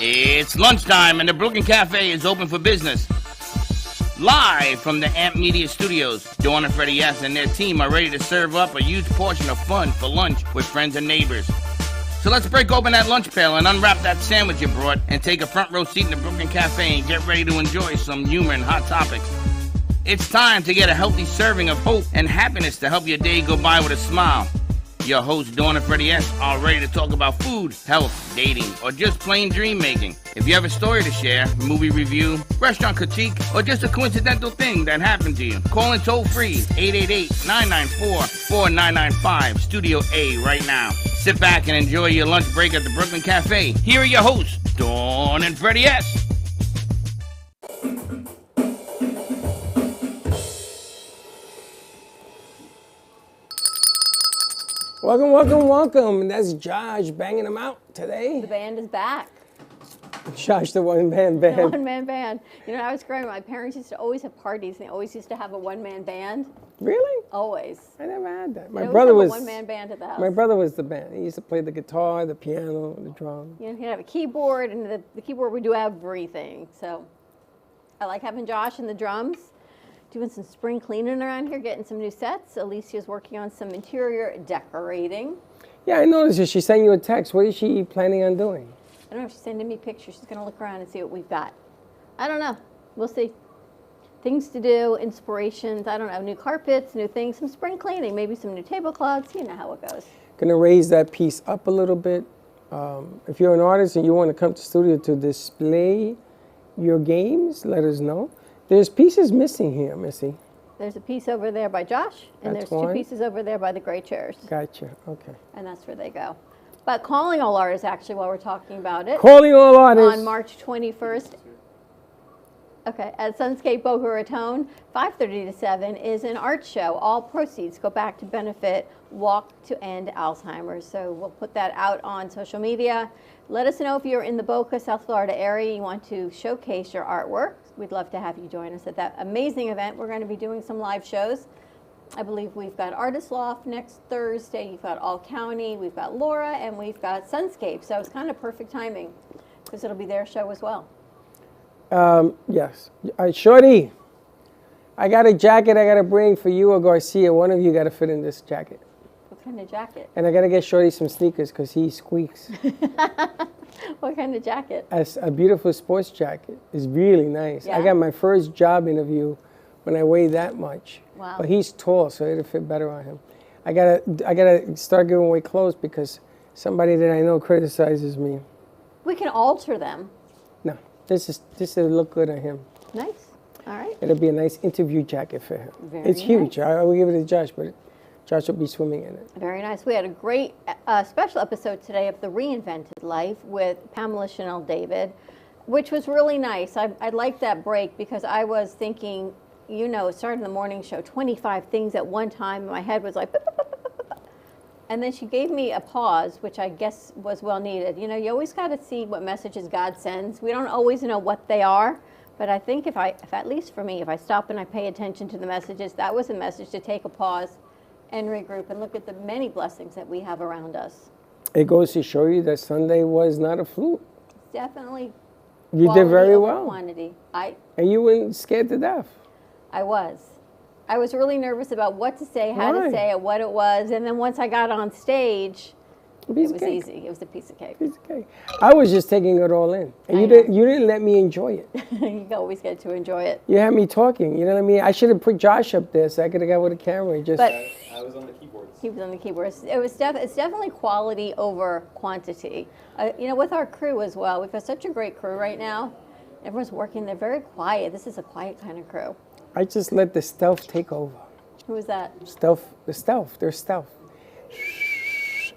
It's lunchtime and the Brooklyn Cafe is open for business. Live from the Amp Media Studios, Dawn and Freddie S. and their team are ready to serve up a huge portion of fun for lunch with friends and neighbors. So let's break open that lunch pail and unwrap that sandwich you brought and take a front row seat in the Brooklyn Cafe and get ready to enjoy some humor and hot topics. It's time to get a healthy serving of hope and happiness to help your day go by with a smile. Your hosts, Dawn and Freddie S., are ready to talk about food, health, dating, or just plain dream making. If you have a story to share, movie review, restaurant critique, or just a coincidental thing that happened to you, call in toll free 888-994-4995, Studio A right now. Sit back and enjoy your lunch break at the Brooklyn Cafe. Here are your hosts, Dawn and Freddie S. Welcome, welcome, welcome. That's Josh banging them out today. The band is back. Josh, the one-man band. The one-man band. You know, I was growing up, my parents used to always have parties, and they always used to have a one-man band. Really? Always. I never had that. My brother was a one-man band at the house. My brother was the band. He used to play the guitar, the piano, the drum. You know, he'd have a keyboard, and the keyboard would do everything. So I like having Josh and the drums. Doing some spring cleaning around here, getting some new sets. Alicia's working on some interior decorating. Yeah, I noticed that she sent you a text. What is she planning on doing? I don't know if she's sending me pictures. She's going to look around and see what we've got. I don't know. We'll see. Things to do, inspirations. I don't know. New carpets, new things, some spring cleaning, maybe some new tablecloths. You know how it goes. Going to raise that piece up a little bit. If you're an artist and you want to come to studio to display your games, let us know. There's pieces missing here, Missy. There's a piece over there by Josh, and That's there's two one. pieces over there by the gray chairs. Gotcha, okay. And that's where they go. But calling all artists, actually, while we're talking about it. Calling all artists. On March 21st, okay, at Sunscape Boca Raton, 5:30 to 7 is an art show. All proceeds go back to benefit Walk to End Alzheimer's. So we'll put that out on social media. Let us know if you're in the Boca, South Florida area, you want to showcase your artwork. We'd love to have you join us at that amazing event. We're going to be doing some live shows. I believe we've got Artist Loft next Thursday. You've got All County. We've got Laura, and we've got Sunscape. So it's kind of perfect timing because it'll be their show as well. Yes. Shorty, I got a jacket I got to bring for you or Garcia. One of you got to fit in this jacket. What kind of jacket? And I got to get Shorty some sneakers because he squeaks. What kind of jacket? A beautiful sports jacket. It's really nice. Yeah? I got my first job interview when I weigh that much. Wow. But he's tall, so it'll fit better on him. I gotta start giving away clothes because somebody that I know criticizes me. We can alter them. No, this will look good on him. Nice. All right. It'll be a nice interview jacket for him. It's huge. Nice. I will give it to Josh, but Josh will be swimming in it. Very nice. We had a great special episode today of The Reinvented Life with Pamela Chanel David, which was really nice. I liked that break because I was thinking, you know, starting the morning show, 25 things at one time. My head was like, and then she gave me a pause, which I guess was well needed. You know, you always got to see what messages God sends. We don't always know what they are, but I think if at least for me, if I stop and I pay attention to the messages, that was a message to take a pause and regroup and look at the many blessings that we have around us. It goes to show you that Sunday was not a fluke. It's definitely You did very over well. Quantity. And you weren't scared to death. I was really nervous about what to say, how Why? to say it, what it was, and then once I got on stage, it was cake. easy. It was a piece of cake. Piece of cake. I was just taking it all in, and you didn't let me enjoy it. You always get to enjoy it. You had me talking. You know what I mean? I should have put Josh up there so I could have got with a camera. And just. But I was on the keyboards. he was on the keyboards. It's definitely quality over quantity. You know, with our crew as well. We've got such a great crew right now. Everyone's working. They're very quiet. This is a quiet kind of crew. I just let the stealth take over. Who is that? The stealth. They're stealth.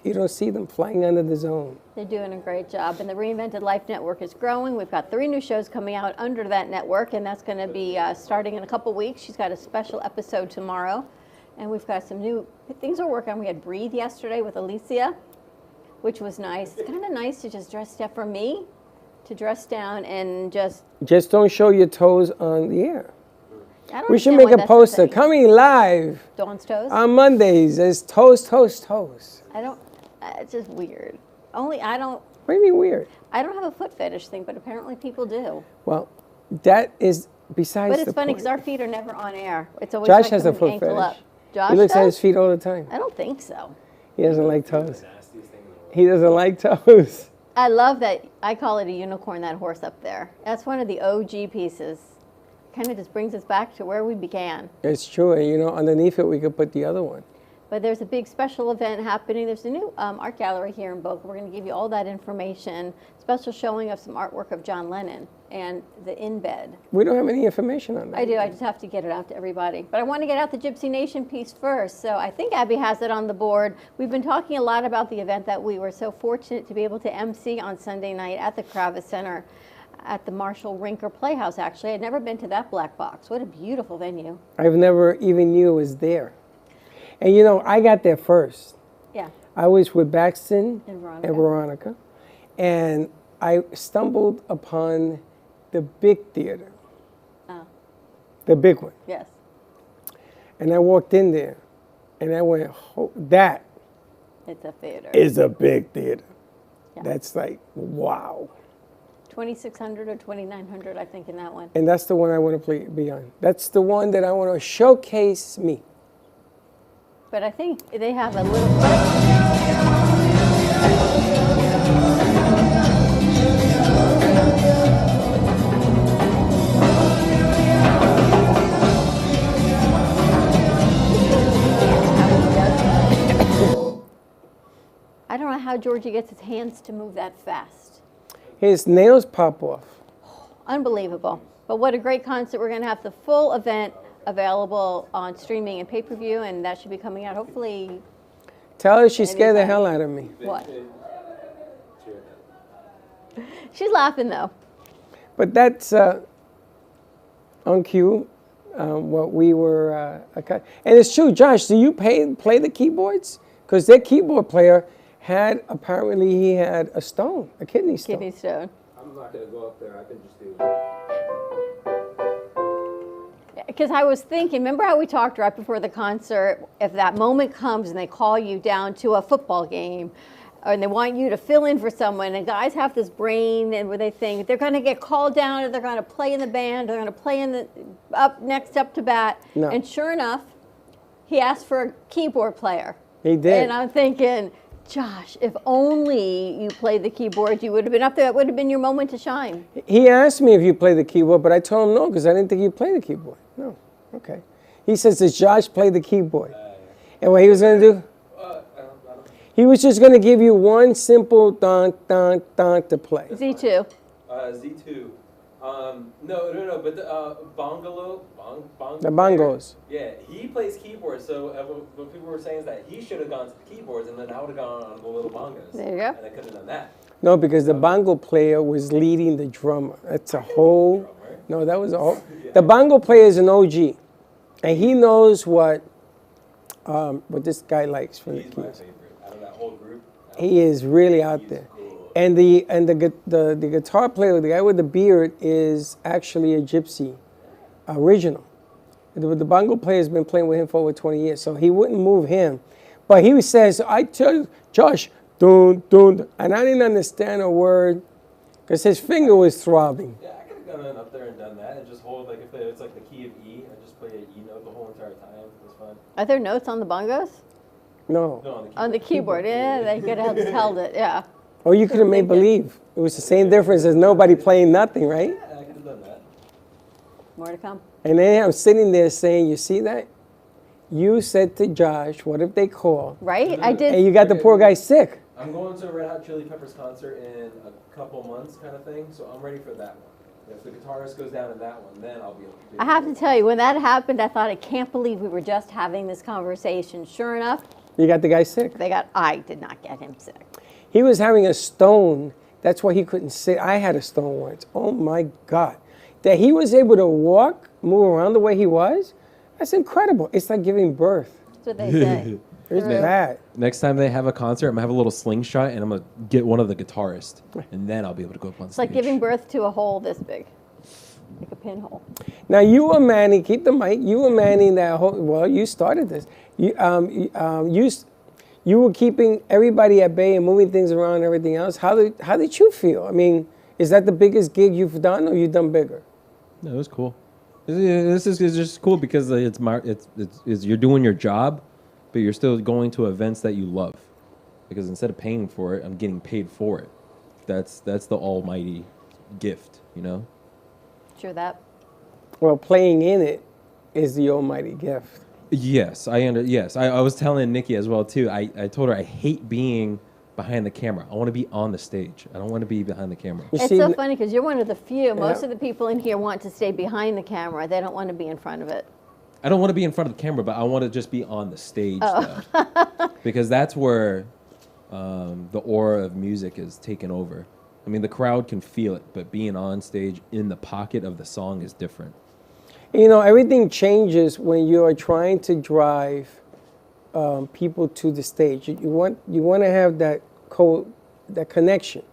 You don't see them flying under the zone. They're doing a great job. And the Reinvented Life Network is growing. We've got 3 new shows coming out under that network, and that's going to be starting in a couple weeks. She's got a special episode tomorrow. And we've got some new things we're working on. We had Breathe yesterday with Alicia, which was nice. It's kind of nice to just dress down, for me, to dress down and just... Just don't show your toes on the air. I don't We should understand make why a that's poster the thing. coming live Dawn's toes? on Mondays as toes, toes, toes. I don't... it's just weird. Only I don't... What do you mean weird? I don't have a foot fetish thing, but apparently people do. Well, that is besides But the it's funny point. because our feet are never on air. It's always Josh like has a from foot ankle fetish. up. Josh He looks at does? his feet all the time. I don't think so. He doesn't like toes. He doesn't like toes. I love that. I call it a unicorn, that horse up there. That's one of the OG pieces. Kind of just brings us back to where we began. It's true. And, you know, underneath it, we could put the other one. But there's a big special event happening. There's a new art gallery here in Boca. We're going to give you all that information. Special showing of some artwork of John Lennon and the In Bed. We don't have any information on that. I do. I just have to get it out to everybody. But I want to get out the Gypsy Nation piece first. So I think Abby has it on the board. We've been talking a lot about the event that we were so fortunate to be able to MC on Sunday night at the Kravis Center at the Marshall Rinker Playhouse, actually. I'd never been to that black box. What a beautiful venue. I've never even knew it was there. And, you know, I got there first. Yeah. I was with Baxton And Veronica. and Veronica, and I stumbled upon the big theater, Oh, the big one. yes. And I walked in there, and I went, oh, that It's a theater. is a big theater. Yeah. That's like, wow. 2,600 or 2,900, I think, in that one. And that's the one I want to be on. That's the one that I want to showcase me. But I think they have a little... I don't know how Georgie gets his hands to move that fast. His nails pop off. Unbelievable. But what a great concert. We're going to have the full event available on streaming and pay-per-view, and that should be coming out hopefully... Tell her she scared the Anytime. hell out of me. What? She's laughing, though. But that's on cue, what we were... and it's true, Josh, do you play the keyboards? Because their keyboard player apparently he had a stone, a kidney stone. Kidney stone. I'm not going to go up there. I can just do Because I was thinking, remember how we talked right before the concert, if that moment comes and they call you down to a football game, and they want you to fill in for someone, and guys have this brain and where they think they're going to get called down, or they're going to play in the band, or they're going to play in the next up to bat. No. And sure enough, he asked for a keyboard player. He did. And I'm thinking, Josh, if only you played the keyboard, you would have been up there. It would have been your moment to shine. He asked me if you play the keyboard, but I told him no because I didn't think you play the keyboard. No, okay. He says, does Josh play the keyboard? And what he was going to do? He was just going to give you one simple dun, dun, dun to play. Z2. Z2. No, but the bongolo. The bongos. Yeah, he plays keyboards, so what people were saying is that he should have gone to the keyboards, and then I would have gone on the little bongos. There you go. And I could have done that. No, because the bongo player was leading the drummer. That's a whole... No, that was a whole... The bongo player is an OG. And he knows what this guy likes from the He's my keys. favorite out of that whole group. He is really out there. Cool. And the guitar player, the guy with the beard, is actually a gypsy original. The bongo player has been playing with him for over 20 years, so he wouldn't move him. But he says, I tell you, Josh, dun, dun, and I didn't understand a word because his finger was throbbing. Yeah, I could have gone up there and done that and just hold, like, if it's like the key of E, I just play an E note the whole entire time. It was fun. Are there notes on the bongos? No. No, on the keyboard. On the keyboard, yeah, they could have just held it, yeah. Oh, you could have made believe. It was the same difference as nobody playing nothing, right? Yeah, I could have done that. More to come. And then I'm sitting there saying, you see that? You said to Josh, what if they call? Right? I did. And you got the poor guy sick. I'm going to a Red Hot Chili Peppers concert in a couple months kind of thing, so I'm ready for that one. If the guitarist goes down in that one, then I'll be able to do I have to tell you, when that happened, I thought, I can't believe we were just having this conversation. Sure enough, You got the guy sick. I did not get him sick. He was having a stone. That's why he couldn't sit. I had a stone once. Oh my God. That he was able to walk, move around the way he was, that's incredible. It's like giving birth. That's what they say. It's bad. Next time they have a concert, I'm gonna have a little slingshot and I'm gonna get one of the guitarists, and then I'll be able to go up on It's stage. like giving birth to a hole this big, like a pinhole. Now you were manning, keep the mic, you were manning that whole, well, you started this. you were keeping everybody at bay and moving things around and everything else. How did you feel? I mean, is that the biggest gig you've done, or you've done bigger? No, it was cool. This is just cool because it's you're doing your job, but you're still going to events that you love. Because instead of paying for it, I'm getting paid for it. That's the almighty gift, you know? True that. Well, playing in it is the almighty gift. Yes, I was telling Nikki as well too. I told her I hate being behind the camera. I want to be on the stage. I don't want to be behind the camera. It's so funny because you're one of the few. Most of the people in here want to stay behind the camera. They don't want to be in front of it. I don't want to be in front of the camera, but I want to just be on the stage though. Because that's where the aura of music is taken over. I mean, the crowd can feel it, but being on stage in the pocket of the song is different. You know, everything changes when you are trying to drive people to the stage. You want to have that connection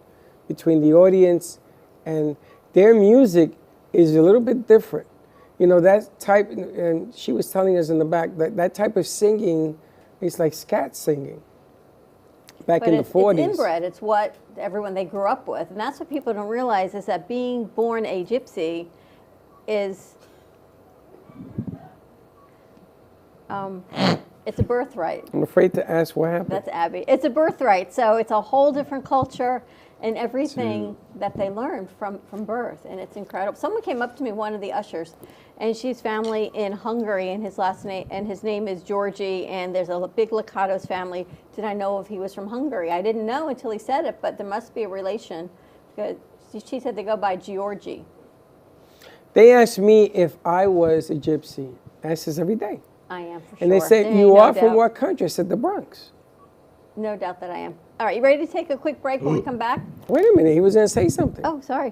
between the audience and their music is a little bit different. You know, that type, and she was telling us in the back that type of singing is like scat singing back in the 40s. It's inbred. It's what everyone they grew up with, and that's what people don't realize is that being born a gypsy is. It's a birthright. I'm afraid to ask what happened. That's Abby. It's a birthright, so it's a whole different culture and everything that they learned from birth, and it's incredible. Someone came up to me, one of the ushers, and she's family in Hungary, and his name is Georgie, and there's a big Lakatos family. Did I know if he was from Hungary? I didn't know until he said it, but there must be a relation. She said they go by Georgie. They asked me if I was a gypsy. I says every day. I am, for sure. And they said, you are from what country? I said, the Bronx. No doubt that I am. All right, you ready to take a quick break when we come back? Wait a minute, he was going to say something. Oh, sorry.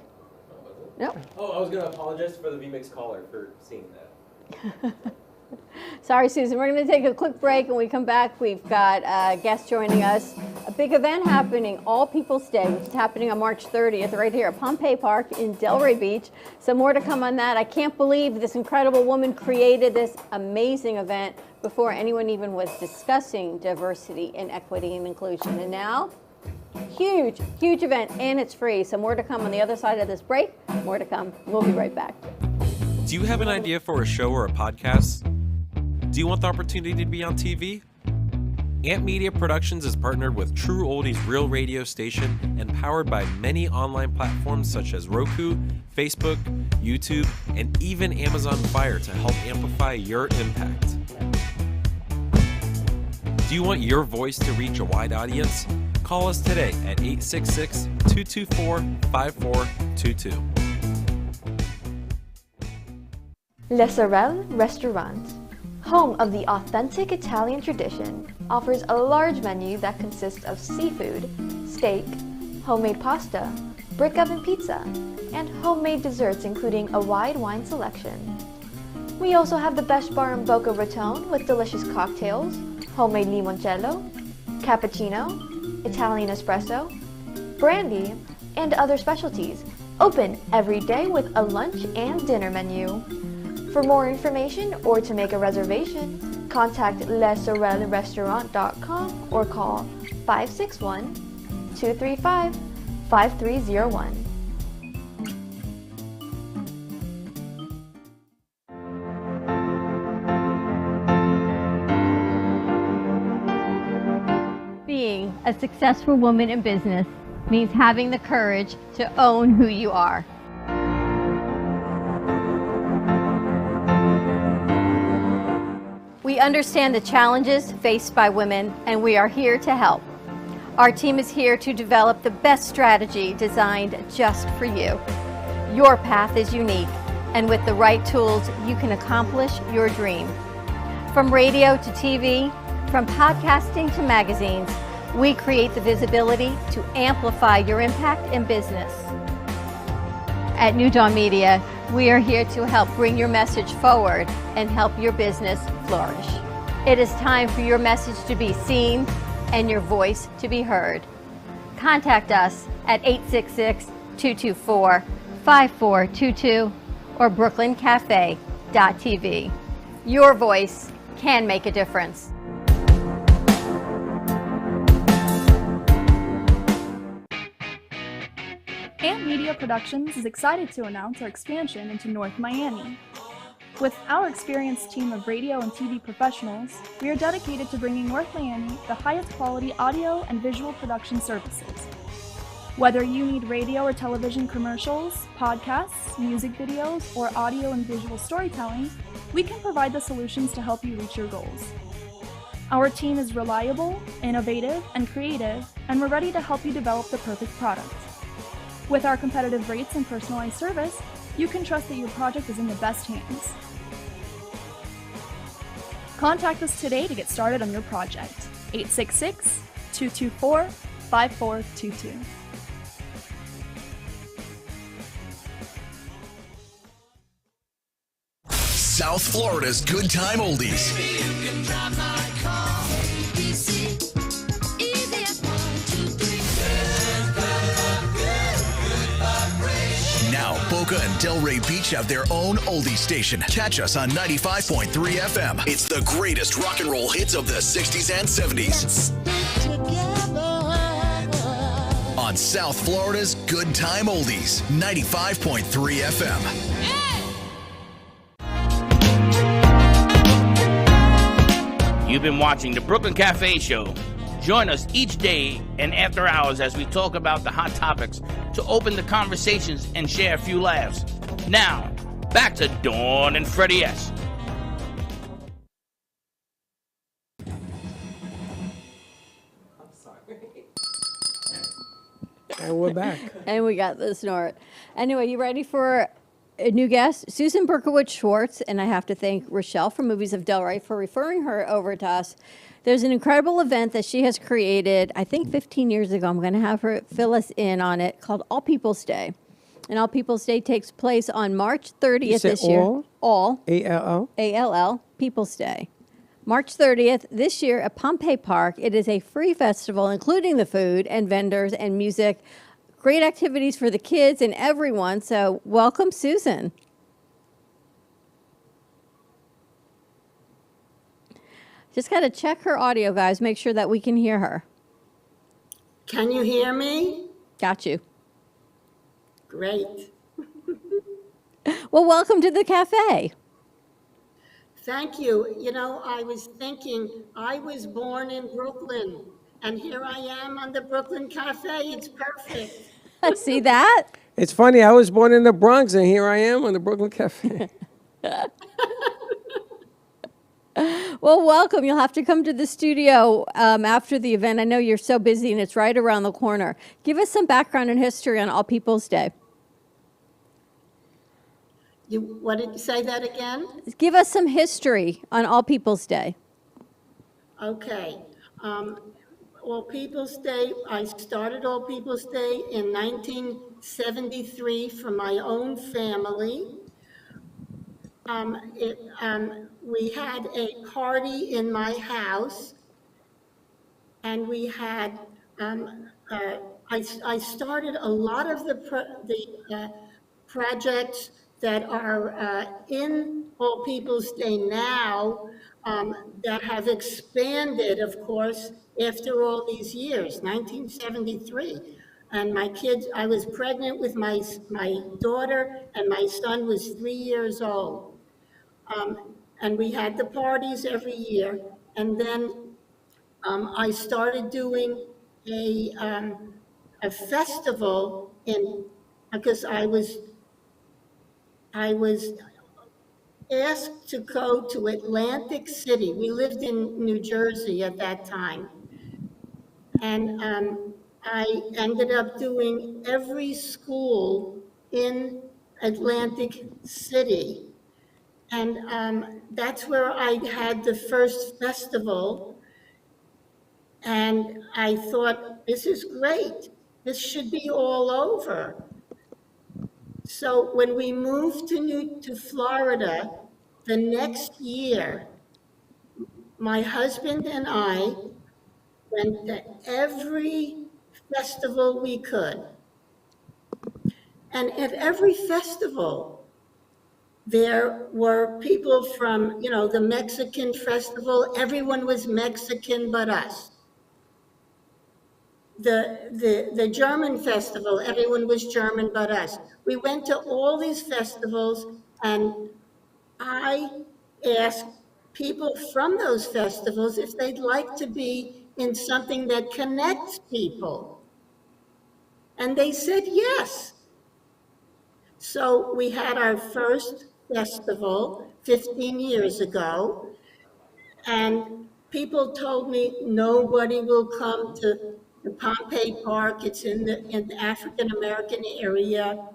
No. Oh, I was going to apologize for the VMix caller for seeing that. Sorry, Susan. We're going to take a quick break. When we come back, we've got guests joining us. A big event happening, All People's Day, which is happening on March 30th right here at Pompey Park in Delray Beach. Some more to come on that. I can't believe this incredible woman created this amazing event before anyone even was discussing diversity and equity and inclusion. And now, huge, huge event, and it's free. So more to come on the other side of this break. More to come. We'll be right back. Do you have an idea for a show or a podcast? Do you want the opportunity to be on TV? Amp Media Productions is partnered with True Oldies Real Radio Station and powered by many online platforms such as Roku, Facebook, YouTube, and even Amazon Fire to help amplify your impact. Do you want your voice to reach a wide audience? Call us today at 866-224-5422. Le Sorel Restaurant, home of the authentic Italian tradition, offers a large menu that consists of seafood, steak, homemade pasta, brick oven pizza, and homemade desserts including a wide wine selection. We also have the best bar in Boca Raton with delicious cocktails, homemade limoncello, cappuccino, Italian espresso, brandy, and other specialties. Open every day with a lunch and dinner menu. For more information or to make a reservation, contact lesorelrestaurant.com or call 561-235-5301. Being a successful woman in business means having the courage to own who you are. We understand the challenges faced by women, and we are here to help. Our team is here to develop the best strategy designed just for you. Your path is unique, and with the right tools, you can accomplish your dream. From radio to TV, from podcasting to magazines, we create the visibility to amplify your impact in business. At New Dawn Media, we are here to help bring your message forward and help your business flourish. It is time for your message to be seen and your voice to be heard. Contact us at 866-224-5422 or brooklyncafe.tv. Your voice can make a difference. Productions is excited to announce our expansion into North Miami. With our experienced team of radio and TV professionals, we are dedicated to bringing North Miami the highest quality audio and visual production services. Whether you need radio or television commercials, podcasts, music videos, or audio and visual storytelling, we can provide the solutions to help you reach your goals. Our team is reliable, innovative, and creative, and we're ready to help you develop the perfect product. With our competitive rates and personalized service, you can trust that your project is in the best hands. Contact us today to get started on your project. 866-224-5422. South Florida's Good Time Oldies. Now, Boca and Delray Beach have their own oldie station. Catch us on 95.3 FM. It's the greatest rock and roll hits of the 60s and 70s. On South Florida's Good Time Oldies, 95.3 FM. You've been watching the Brooklyn Cafe Show. Join us each day and after hours as we talk about the hot topics to open the conversations and share a few laughs. Now, back to Dawn and Freddie S. And we're back. And we got the snort. Anyway, you ready for a new guest? Susan Berkowitz Schwartz, and I have to thank Rochelle from Movies of Delray for referring her over to us. There's an incredible event that she has created, I think 15 years ago. I'm going to have her fill us in on it, called All People's Day. And All People's Day takes place on March 30th this year. All. A-L-L? A-L-L, People's Day. March 30th this year at Pompey Park. It is a free festival, including the food and vendors and music. Great activities for the kids and everyone. So welcome, Susan. Just got to check her audio, guys. Make sure that we can hear her. Can you hear me? Got you. Great. Well, welcome to the cafe. Thank you. You know, I was thinking, I was born in Brooklyn, and here I am on the Brooklyn Cafe. It's perfect. See that? It's funny. I was born in the Bronx, and here I am on the Brooklyn Cafe. Well, welcome. You'll have to come to the studio after the event. I know you're so busy, and it's right around the corner. Give us some background and history on All People's Day. What did you say that again? Give us some history on All People's Day. Okay. All People's Day, I started All People's Day in 1973 for my own family. We had a party in my house, and we had, I started a lot of the projects that are in All People's Day now that have expanded, of course, after all these years, 1973. And my kids, I was pregnant with my daughter, and my son was 3 years old. And we had the parties every year. And then I started doing a festival because I was asked to go to Atlantic City. We lived in New Jersey at that time. And I ended up doing every school in Atlantic City. And that's where I had the first festival. And I thought, this is great. This should be all over. So when we moved to Florida the next year, my husband and I went to every festival we could. And at every festival, there were people from, the Mexican festival. Everyone was Mexican but us. the German festival, everyone was German but us. We went to all these festivals, and I asked people from those festivals if they'd like to be in something that connects people. And they said yes. So we had our first festival 15 years ago, and people told me nobody will come to the Pompey Park. It's in the African American area.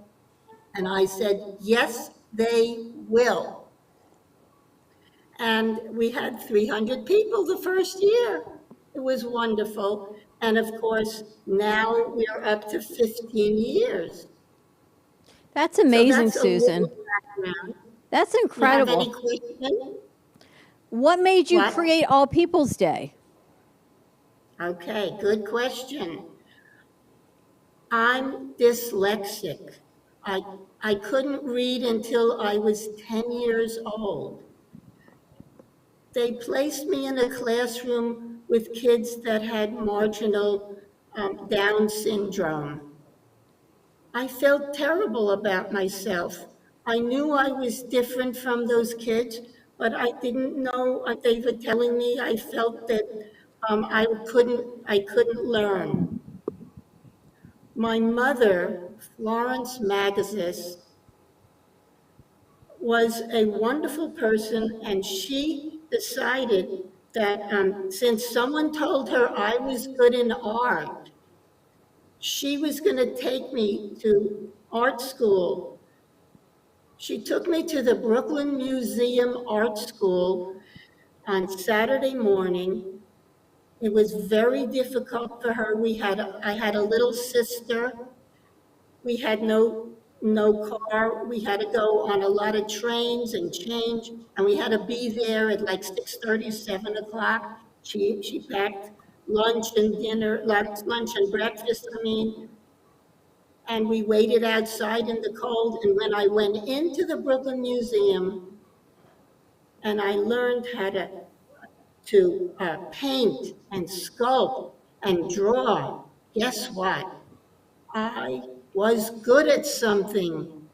And I said, yes, they will. And we had 300 people the first year. It was wonderful. And of course, now we are up to 15 years. That's So amazing, that's a Susan. little background. That's You have incredible. any questions? What made you What? create All People's Day? Okay, good question. I'm dyslexic. I couldn't read until I was 10 years old. They placed me in a classroom with kids that had marginal Down syndrome. I felt terrible about myself. I knew I was different from those kids, but I didn't know. They were telling me I felt that I couldn't learn. My mother, Florence Magazis, was a wonderful person, and she decided that since someone told her I was good in art, she was going to take me to art school. She took me to the Brooklyn Museum Art School on Saturday morning. It was very difficult for her. I had a little sister. We had no car. We had to go on a lot of trains and change, and we had to be there at like 6:30, 7 o'clock. She packed lunch and dinner, lunch and breakfast, and we waited outside in the cold. And when I went into the Brooklyn Museum and I learned how to paint and sculpt and draw, guess what? I was good at something.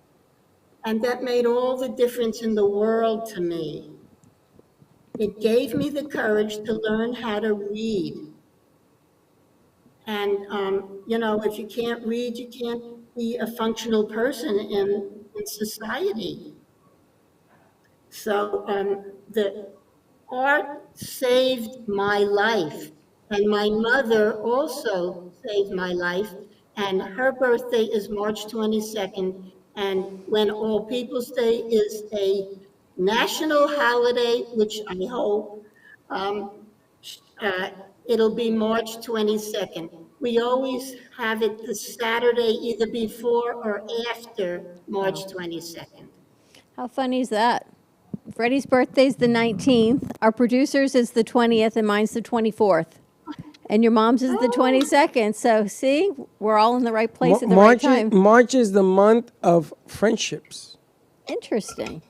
And that made all the difference in the world to me. It gave me the courage to learn how to read. And, if you can't read, you can't be a functional person in society. So the art saved my life. And my mother also saved my life. And her birthday is March 22nd. And when All People's Day is a national holiday, which I hope, it'll be March 22nd. We always have it the Saturday either before or after March 22nd. How funny is that? Freddie's birthday's the 19th. Our producer's is the 20th, and mine's the 24th. And your mom's is the 22nd. So, see, we're all in the right place at the right time. March is the month of friendships. Interesting.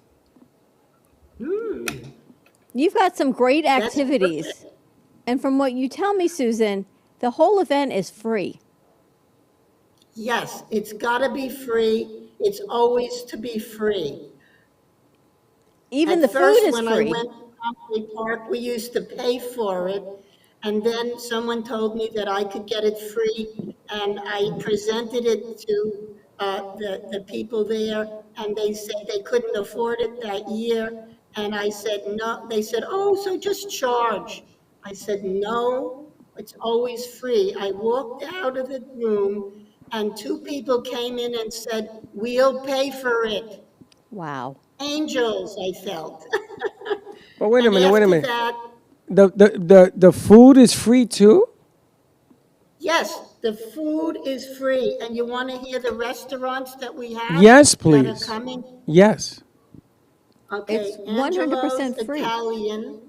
You've got some great activities. And from what you tell me, Susan, the whole event is free. Yes, it's got to be free. It's always to be free. Even At the first, food is when free. I went to Pompey Park, we used to pay for it. And then someone told me that I could get it free. And I presented it to the people there. And they said they couldn't afford it that year. And I said, no. They said, oh, so just charge. I said, no, it's always free. I walked out of the room and two people came in and said, we'll pay for it. Wow. Angels, I felt. But wait a And minute, after that, The food is free too? yes, the food is free. And you want to hear the restaurants that we have? Yes, That please. are coming? Yes. Okay, It's 100% Angelo's free. Italian,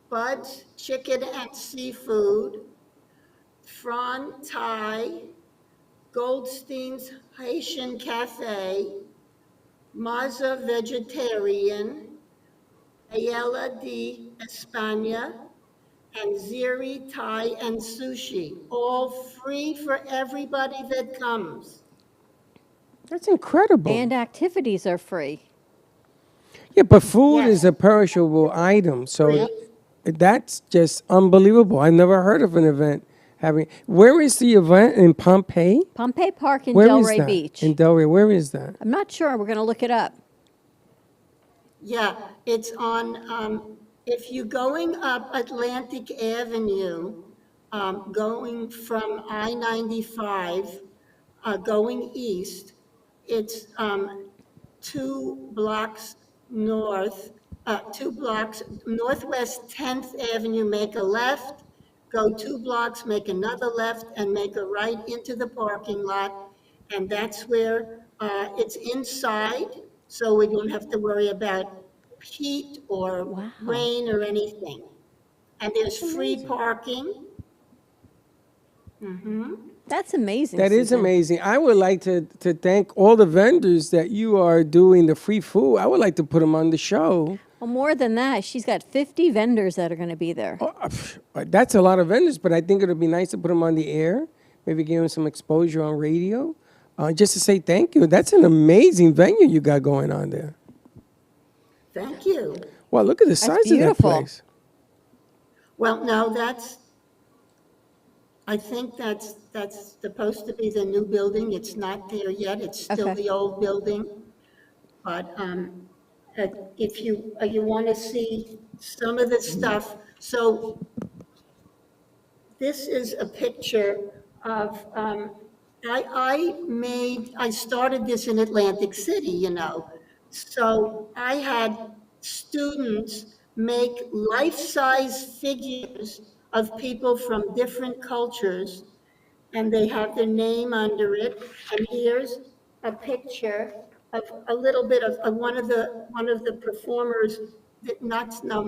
Bud's Chicken and Seafood, Fran Thai, Goldstein's Haitian Cafe, Maza Vegetarian, Ayala de España, and ziri, Thai, and sushi, all free for everybody that comes. That's incredible. And activities are free. Yeah, but food Yes. is a perishable item, so Free. that's just unbelievable. I've never heard of an event having. Where is the event in Pompeii? Pompey Park in Where is Delray that? Beach. In Delray, where is that? I'm not sure. We're going to look it up. Yeah, it's on, if you're going up Atlantic Avenue, going from I-95, going east, it's 2 blocks north, 2 blocks northwest 10th Avenue, make a left, go 2 blocks, make another left, and make a right into the parking lot. And that's where it's inside, so we don't have to worry about heat or Wow. rain or anything. And there's free parking. That's amazing. That is Susan. amazing. I would like to thank all the vendors that you are doing the free food. I would like to put them on the show. Well, more than that, she's got 50 vendors that are going to be there. That's a lot of vendors, but I think it would be nice to put them on the air, maybe give them some exposure on radio, just to say thank you. That's an amazing venue you got going on there. Thank you. Wow, look at the size of that beautiful. place. Well, no, I think that's supposed to be the new building. It's not there yet. It's still Okay. the old building. But if you want to see some of the stuff, so this is a picture of, I started this in Atlantic City, So I had students make life-size figures of people from different cultures, and they have their name under it. And here's a picture of a little bit of one of the performers, no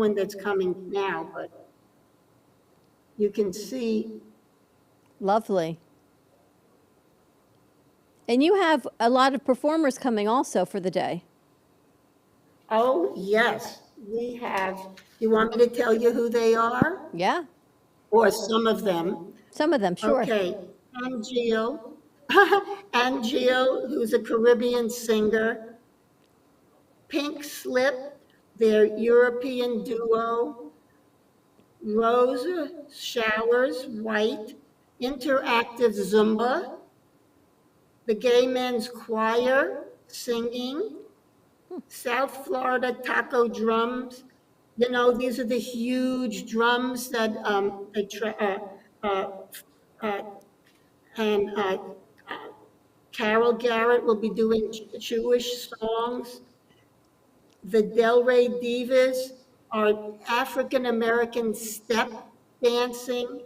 one that's coming now, but you can see. Lovely. And you have a lot of performers coming also for the day. Oh, yes, we have. You want me to tell you who they are? Yeah, Or some of them? some of them, sure. Okay, Angio, Angio, who's a Caribbean singer. Pink Slip, their European duo. Rose Showers, White, Interactive Zumba. The Gay Men's Choir, singing. South Florida Taco Drums. These are the huge drums that Carol Garrett will be doing Jewish songs. The Delray Divas are African American step dancing.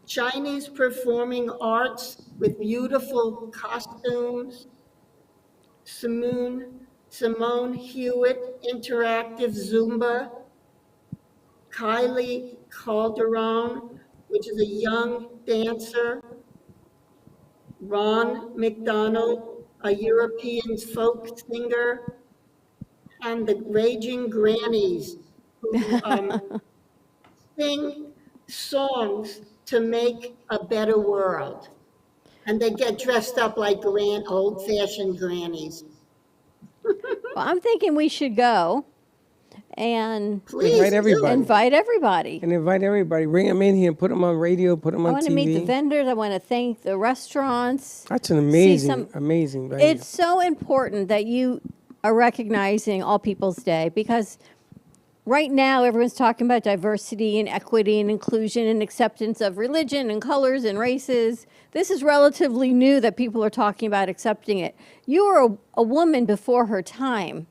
Chinese performing arts with beautiful costumes. Simone Hewitt, interactive Zumba. Kylie Calderon, which is a young dancer. Ron McDonald, a European folk singer. And the Raging Grannies, who sing songs to make a better world. And they get dressed up like old-fashioned grannies. Well, I'm thinking we should go and Please Invite do. everybody. invite everybody. And invite everybody. Bring them in here, put them on radio, put them I on want TV. to meet the vendors. I want to thank the restaurants. That's an amazing, some- amazing venue. It's so important that you are recognizing All People's Day because right now everyone's talking about diversity and equity and inclusion and acceptance of religion and colors and races. This is relatively new that people are talking about accepting it. You were a woman before her time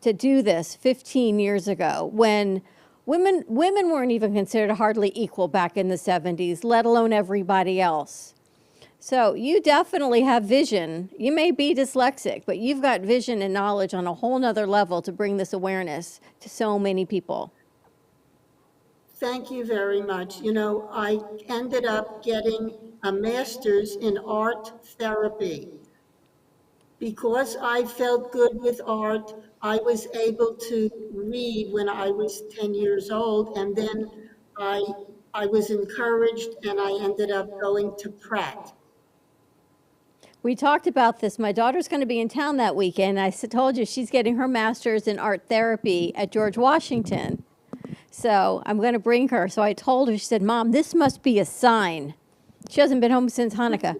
to do this 15 years ago when women weren't even considered hardly equal back in the 70s, let alone everybody else. So you definitely have vision. You may be dyslexic, but you've got vision and knowledge on a whole nother level to bring this awareness to so many people. Thank you very much. I ended up getting a master's in art therapy. Because I felt good with art, I was able to read when I was 10 years old, and then I, I was encouraged and I ended up going to Pratt. We talked about this. My daughter's going to be in town that weekend. Told you she's getting her master's in art therapy at George Washington. So I'm going to bring her. So I told her, she said, Mom, this must be a sign. She hasn't been home since Hanukkah.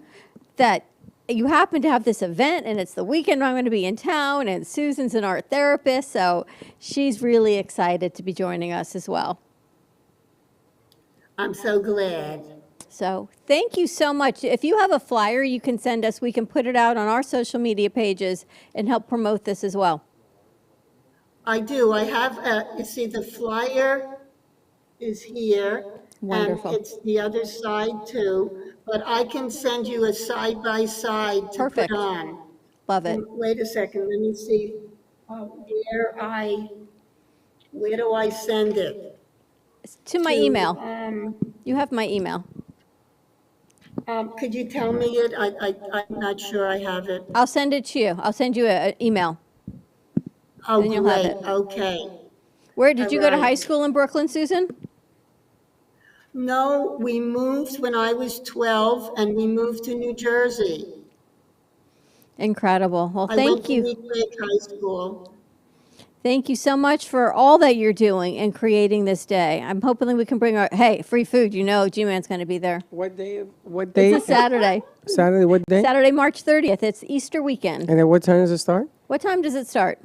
That you happen to have this event and it's the weekend I'm going to be in town and Susan's an art therapist. So she's really excited to be joining us as well. I'm so glad. So thank you so much. If you have a flyer you can send us, we can put it out on our social media pages and help promote this as well. I do. I have, you see, the flyer is here. Wonderful. And it's the other side too. But I can send you a side-by-side to Perfect. put on. Love it. Wait a second. Let me see where do I send it? To my email. You have my email. Could you tell me it? I'm not sure I have it. I'll send it to you. I'll send you an email. Oh, Then you'll have great. it. Okay. Where did you go to All right. high school in Brooklyn, Susan? No, we moved when I was 12 and we moved to New Jersey. Incredible. Well, I went thank to you. Wheat Lake High School. Thank you so much for all that you're doing and creating this day. I'm hoping we can bring our, hey, free food. You know G-Man's going to be there. What day? It's a Saturday. Saturday, what day? Saturday, March 30th. It's Easter weekend. And at what time does it start? What time does it start?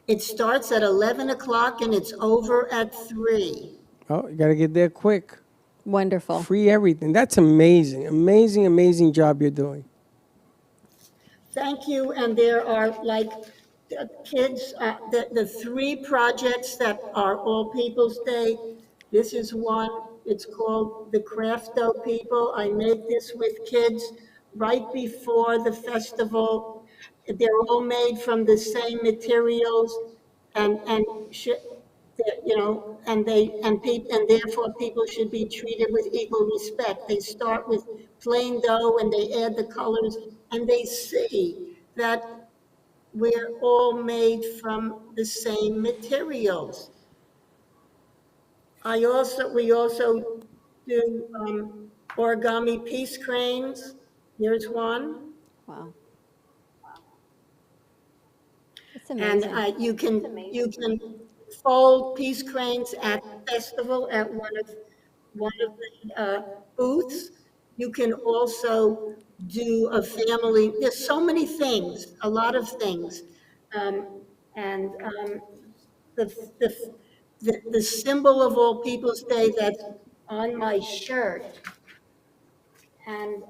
It starts at 11 o'clock and it's over at 3. Oh, you got to get there quick. Wonderful. Free everything. That's amazing. Amazing, amazing job you're doing. Thank you. And there are like kids, the 3 projects that are All People's Day. This is one. It's called The Craft Dough People. I made this with kids right before the festival. They're all made from the same materials and you know, and therefore people should be treated with equal respect. They start with plain dough and they add the colors and they see that we're all made from the same materials. We also do origami peace cranes. Here's one. Wow. It's And amazing. you can fold peace cranes at the festival at one of the booths. You can also do a family. There's so many things, a lot of things, and the symbol of All People's Day that's on my shirt. And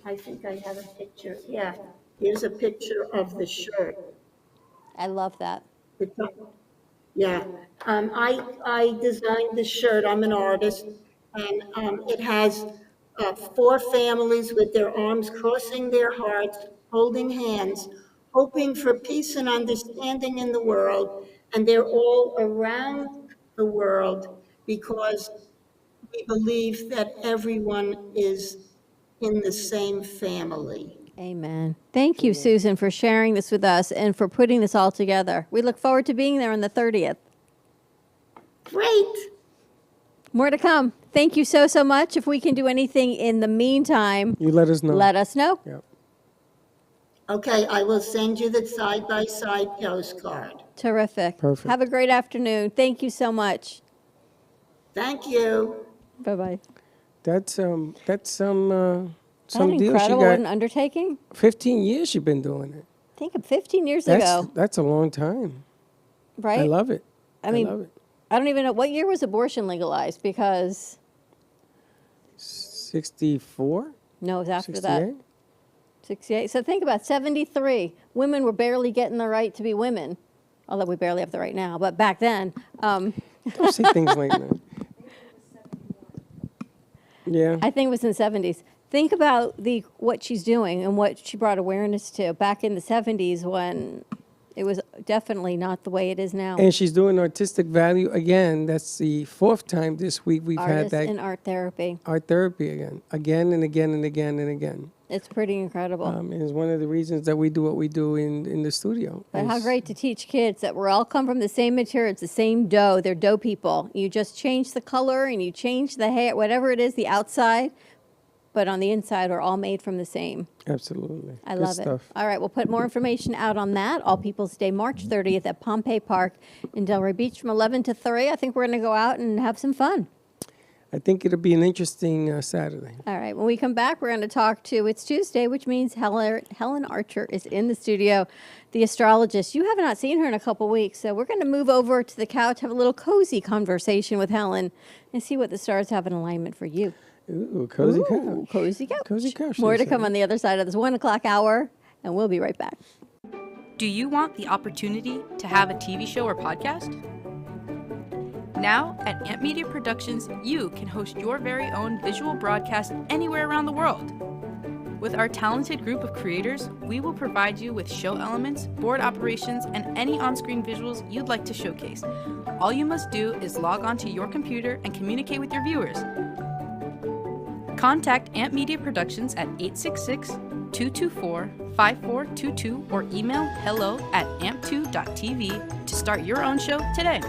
I think I have a picture. Yeah, here's a picture of the shirt. I love that. Yeah, I designed the shirt. I'm an artist, and it has 4 families with their arms crossing their hearts, holding hands, hoping for peace and understanding in the world, and they're all around the world because we believe that everyone is in the same family. Amen. Thank you, Susan, for sharing this with us and for putting this all together. We look forward to being there on the 30th. Great. More to come. Thank you so, so much. If we can do anything in the meantime, You let us know. let us know. Yep. Okay, I will send you the side-by-side postcard. Terrific. Perfect. Have a great afternoon. Thank you so much. Thank you. Bye-bye. That's some That deal. incredible. She What an got undertaking. 15 years she's been doing it. Think of 15 years ago, That's a long time. right? I love it. I mean, love it. I don't even know, what year was abortion legalized? Because, 64? no, it was after 68? that. 68. So think about 73. Women were barely getting the right to be women, although we barely have the right now. But back then, Don't say things like that. Yeah. I think it was in the 70s. Think about what she's doing and what she brought awareness to back in the 70s when it was definitely not the way it is now. And she's doing artistic value again. That's the 4th time this week we've had Artists that in art therapy. art therapy again and again and again and again. It's pretty incredible. And it's one of the reasons that we do what we do in the studio. But how great to teach kids that we're all come from the same material. It's the same dough. They're dough people. You just change the color and you change the hair, whatever it is, the outside. But on the inside, we're all made from the same. Absolutely. I Good love stuff. it. All right, we'll put more information out on that. All People's Day, March 30th at Pompey Park in Delray Beach from 11 to 3. I think we're going to go out and have some fun. I think it'll be an interesting Saturday. All right, when we come back, we're going to talk to, it's Tuesday, which means Helen Archer is in the studio, the astrologist. You have not seen her in a couple weeks, so we're going to move over to the couch, have a little cozy conversation with Helen, and see what the stars have in alignment for you. Ooh, cozy couch. Cozy couch. Cozy couch. More they to say. come on the other side of this 1 o'clock hour, and we'll be right back. Do you want the opportunity to have a TV show or podcast? Now, at Amp Media Productions, you can host your very own visual broadcast anywhere around the world. With our talented group of creators, we will provide you with show elements, board operations, and any on-screen visuals you'd like to showcase. All you must do is log onto your computer and communicate with your viewers. Contact Amp Media Productions at 866-224-5422 or email hello@amp2.tv to start your own show today.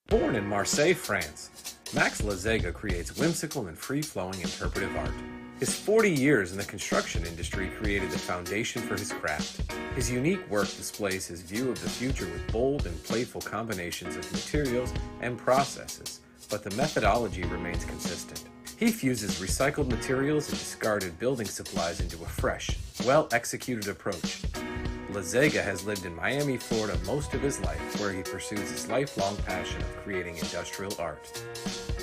Born in Marseille, France, Max Lazega creates whimsical and free-flowing interpretive art. His 40 years in the construction industry created the foundation for his craft. His unique work displays his view of the future with bold and playful combinations of materials and processes, but the methodology remains consistent. He fuses recycled materials and discarded building supplies into a fresh, well-executed approach. Lazega has lived in Miami, Florida most of his life, where he pursues his lifelong passion of creating industrial art.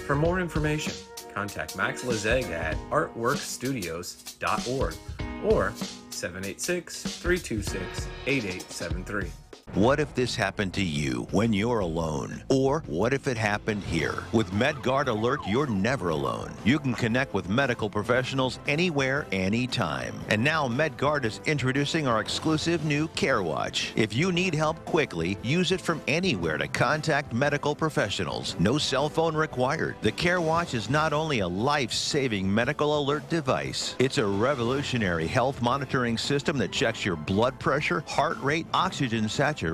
For more information, contact Max Lazega at artworkstudios.org or 786-326-8873. What if this happened to you when you're alone? Or what if it happened here? With MedGuard Alert, you're never alone. You can connect with medical professionals anywhere, anytime. And now MedGuard is introducing our exclusive new Care Watch. If you need help quickly, use it from anywhere to contact medical professionals. No cell phone required. The Care Watch is not only a life-saving medical alert device, it's a revolutionary health monitoring system that checks your blood pressure, heart rate, oxygen saturation,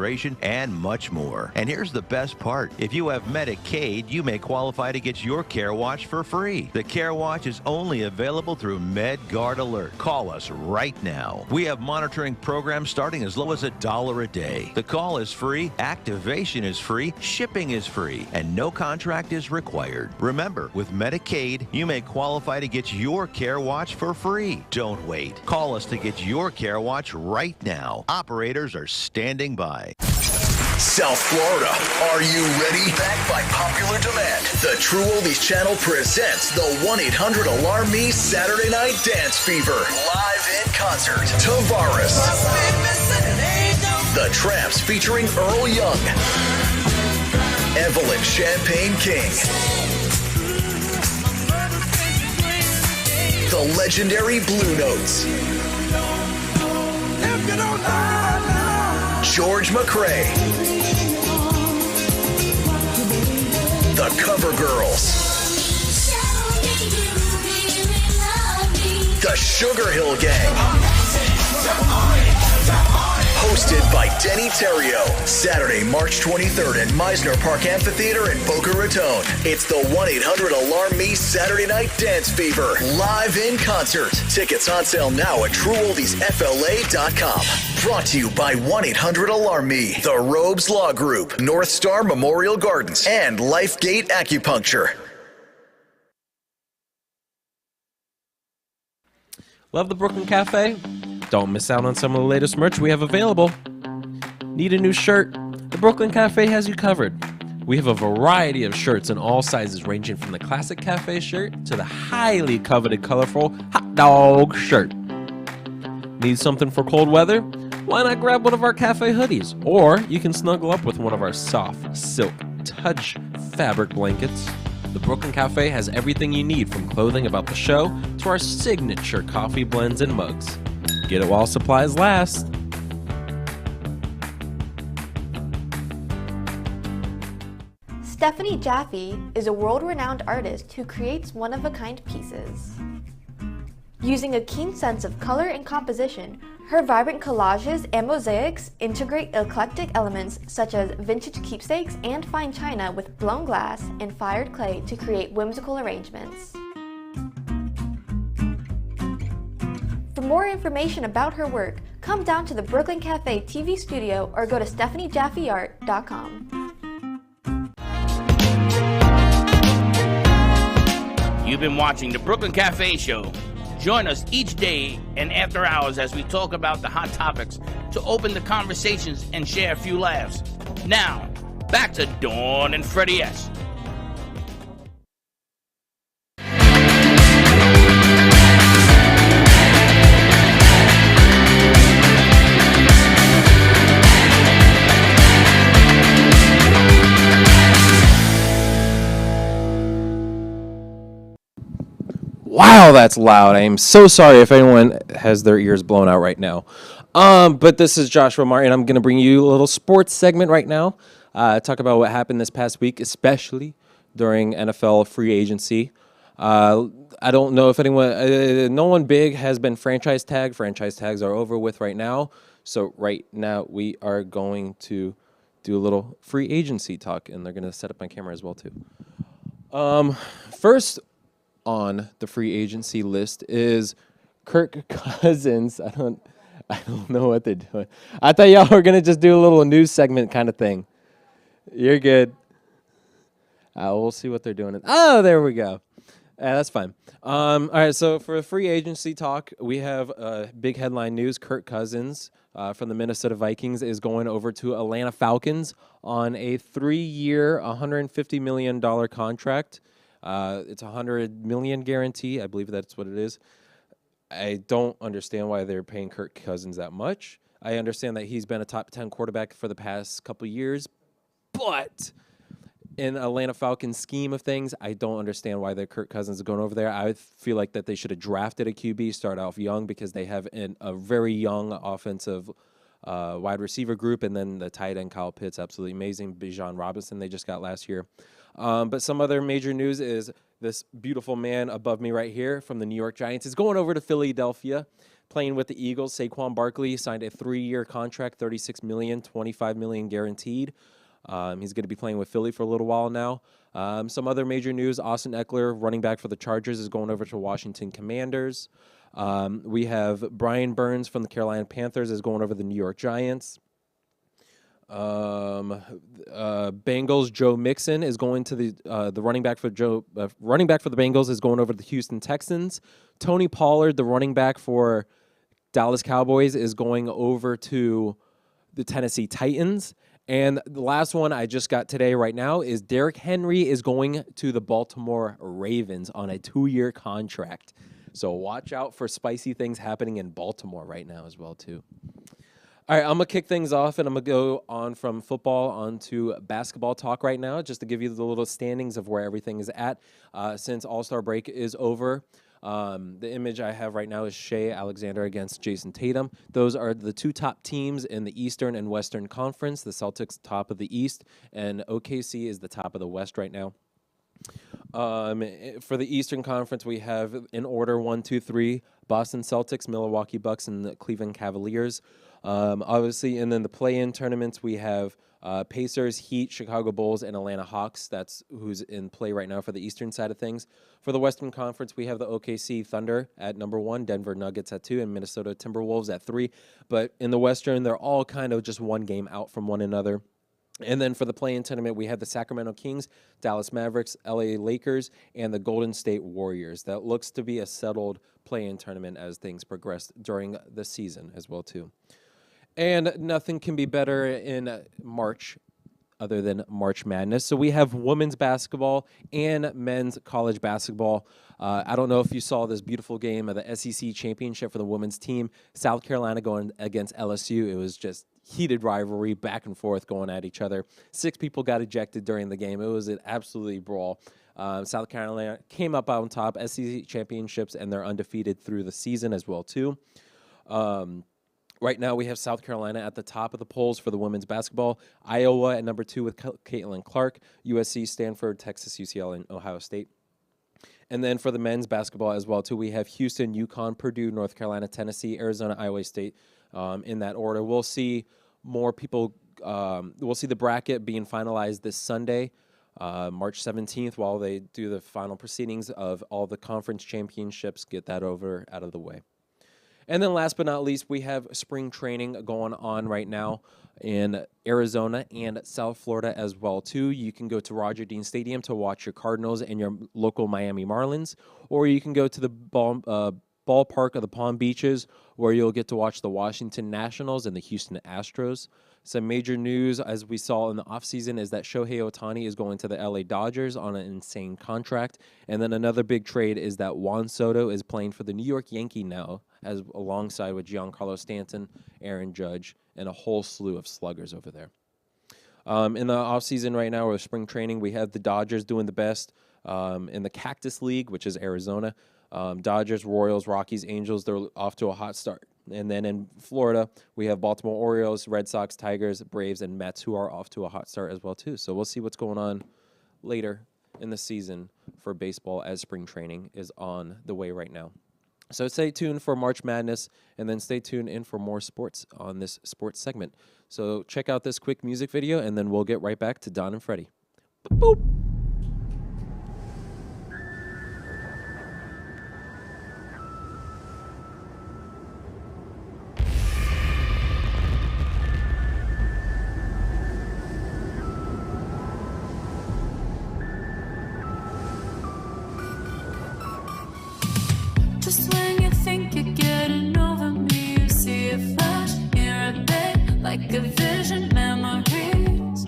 and much more. And here's the best part. If you have Medicaid, you may qualify to get your Care Watch for free. The Care Watch is only available through MedGuard Alert. Call us right now. We have monitoring programs starting as low as $1 a day. The call is free, activation is free, shipping is free, and no contract is required. Remember, with Medicaid, you may qualify to get your Care Watch for free. Don't wait. Call us to get your Care Watch right now. Operators are standing by. South Florida, are you ready? Backed by popular demand, the True Oldies channel presents the 1-800-ALARM-ME Saturday Night Dance Fever. Live in concert, Tavares. The Tramps featuring Earl Young. Evelyn Champagne King. The legendary Blue Notes. George McRae. The Cover Girls. The Sugar Hill Gang. Hosted by Denny Terrio. Saturday, March 23rd at Meisner Park Amphitheater in Boca Raton. It's the 1-800-ALARM-ME Saturday Night Dance Fever. Live in concert. Tickets on sale now at TrueOldiesFLA.com. Brought to you by 1-800-ALARM-ME, The Robes Law Group, North Star Memorial Gardens, and Lifegate Acupuncture. Love the Brooklyn Cafe? Don't miss out on some of the latest merch we have available. Need a new shirt? The Brooklyn Cafe has you covered. We have a variety of shirts in all sizes, ranging from the classic cafe shirt to the highly coveted colorful hot dog shirt. Need something for cold weather? Why not grab one of our cafe hoodies? Or you can snuggle up with one of our soft silk touch fabric blankets. The Brooklyn Cafe has everything you need, from clothing about the show to our signature coffee blends and mugs. Get it while supplies last. Stephanie Jaffe is a world-renowned artist who creates one-of-a-kind pieces. Using a keen sense of color and composition, her vibrant collages and mosaics integrate eclectic elements such as vintage keepsakes and fine china with blown glass and fired clay to create whimsical arrangements. For more information about her work, come down to the Brooklyn Cafe TV studio or go to stephaniejaffeart.com. You've been watching the Brooklyn Cafe Show. Join us each day and after hours as we talk about the hot topics to open the conversations and share a few laughs. Now, back to Dawn and Freddie S. Wow, that's loud. I am so sorry if anyone has their ears blown out right now. But this is Joshua Martin. I'm going to bring you a little sports segment right now. Talk about what happened this past week, especially during NFL free agency. I don't know if anyone, no one big has been franchise tagged. Franchise tags are over with right now. So right now we are going to do a little free agency talk, and they're going to set up my camera as well too. First on the free agency list is Kirk Cousins. I don't know what they're doing. I thought y'all were gonna just do a little news segment kind of thing. You're good. We'll see what they're doing. Oh, there we go. That's fine. All right, so for free agency talk, we have big headline news. Kirk Cousins from the Minnesota Vikings is going over to Atlanta Falcons on a 3-year, $150 million contract. It's $100 million guarantee. I believe that's what it is. I don't understand why they're paying Kirk Cousins that much. I understand that he's been a top 10 quarterback for the past couple years, but in Atlanta Falcons scheme of things, I don't understand why the Kirk Cousins is going over there. I feel like that they should have drafted a QB, start off young, because they have a very young offensive wide receiver group, and then the tight end Kyle Pitts, absolutely amazing. Bijan Robinson they just got last year. But some other major news is this beautiful man above me right here from the New York Giants is going over to Philadelphia, playing with the Eagles. Saquon Barkley signed a 3-year contract, $36 million, $25 million guaranteed. He's going to be playing with Philly for a little while now. Some other major news, Austin Eckler, running back for the Chargers, is going over to Washington Commanders. We have Brian Burns from the Carolina Panthers is going over the New York Giants. Bengals Joe Mixon is going to the running back for the Bengals is going over to the Houston Texans. Tony Pollard, the running back for Dallas Cowboys, is going over to the Tennessee Titans. And the last one I just got today right now is Derrick Henry is going to the Baltimore Ravens on a 2-year contract. So watch out for spicy things happening in Baltimore right now as well too. All right, I'm going to kick things off, and I'm going to go on from football onto basketball talk right now, just to give you the little standings of where everything is at since All-Star break is over. The image I have right now is Shea Alexander against Jason Tatum. Those are the 2 top teams in the Eastern and Western Conference. The Celtics top of the East, and OKC is the top of the West right now. For the Eastern Conference, we have in order 1, 2, 3, Boston Celtics, Milwaukee Bucks, and the Cleveland Cavaliers. Obviously, and then the play-in tournaments, we have Pacers, Heat, Chicago Bulls, and Atlanta Hawks. That's who's in play right now for the Eastern side of things. For the Western Conference, we have the OKC Thunder at number 1, Denver Nuggets at 2, and Minnesota Timberwolves at 3. But in the Western, they're all kind of just one game out from one another. And then for the play-in tournament, we have the Sacramento Kings, Dallas Mavericks, LA Lakers, and the Golden State Warriors. That looks to be a settled play-in tournament as things progress during the season as well, too. And nothing can be better in March other than March Madness. So we have women's basketball and men's college basketball. I don't know if you saw this beautiful game of the SEC championship for the women's team. South Carolina going against LSU. It was just heated rivalry, back and forth going at each other. 6 people got ejected during the game. It was an absolutely brawl. South Carolina came up on top, SEC championships, and they're undefeated through the season as well, too. Right now, we have South Carolina at the top of the polls for the women's basketball. Iowa at number 2 with Caitlin Clark. USC, Stanford, Texas, UCLA, and Ohio State. And then for the men's basketball as well, too, we have Houston, UConn, Purdue, North Carolina, Tennessee, Arizona, Iowa State in that order. We'll see more people. We'll see the bracket being finalized this Sunday, March 17th, while they do the final proceedings of all the conference championships, get that out of the way. And then last but not least, we have spring training going on right now in Arizona and South Florida as well, too. You can go to Roger Dean Stadium to watch your Cardinals and your local Miami Marlins, or you can go to the ballpark of the Palm Beaches, where you'll get to watch the Washington Nationals and the Houston Astros. Some major news, as we saw in the offseason, is that Shohei Ohtani is going to the LA Dodgers on an insane contract. And then another big trade is that Juan Soto is playing for the New York Yankees now, as alongside with Giancarlo Stanton, Aaron Judge, and a whole slew of sluggers over there. In the offseason right now, or spring training, we have the Dodgers doing the best in the Cactus League, which is Arizona. Dodgers, Royals, Rockies, Angels, they're off to a hot start. And then in Florida, we have Baltimore Orioles, Red Sox, Tigers, Braves, and Mets, who are off to a hot start as well, too. So we'll see what's going on later in the season for baseball, as spring training is on the way right now. So stay tuned for March Madness, and then stay tuned in for more sports on this sports segment. So check out this quick music video, and then we'll get right back to Don and Freddie. Boop, boop. Just when you think you're getting over me, you see a flash, hear a bit, like a vision, memories.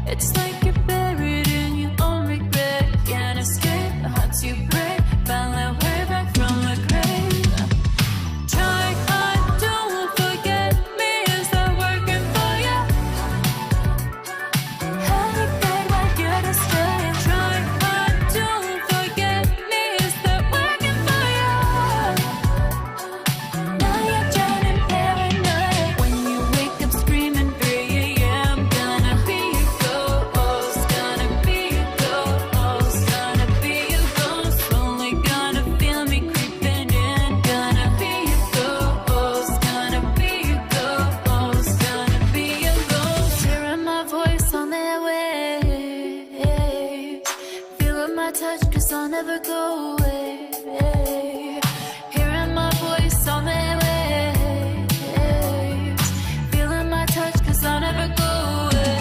It's like you're buried in your own regret, can't escape the hearts you break, find that way back from the grave. Try hard, don't forget me, is that working for you? Had a bad one, you're to stay. Try hard, don't forget me, is that working for you? Now you're turning paranoid when you wake up screaming 3 a.m. Gonna be a ghost, gonna be a ghost, gonna be a ghost. Only gonna feel me creeping in. Gonna be a ghost, gonna be a ghost, gonna be a ghost. Hearing my voice on their waves, feeling my touch 'cause I'll never go away. Hearing my voice on their waves, feeling my touch 'cause I'll never go away.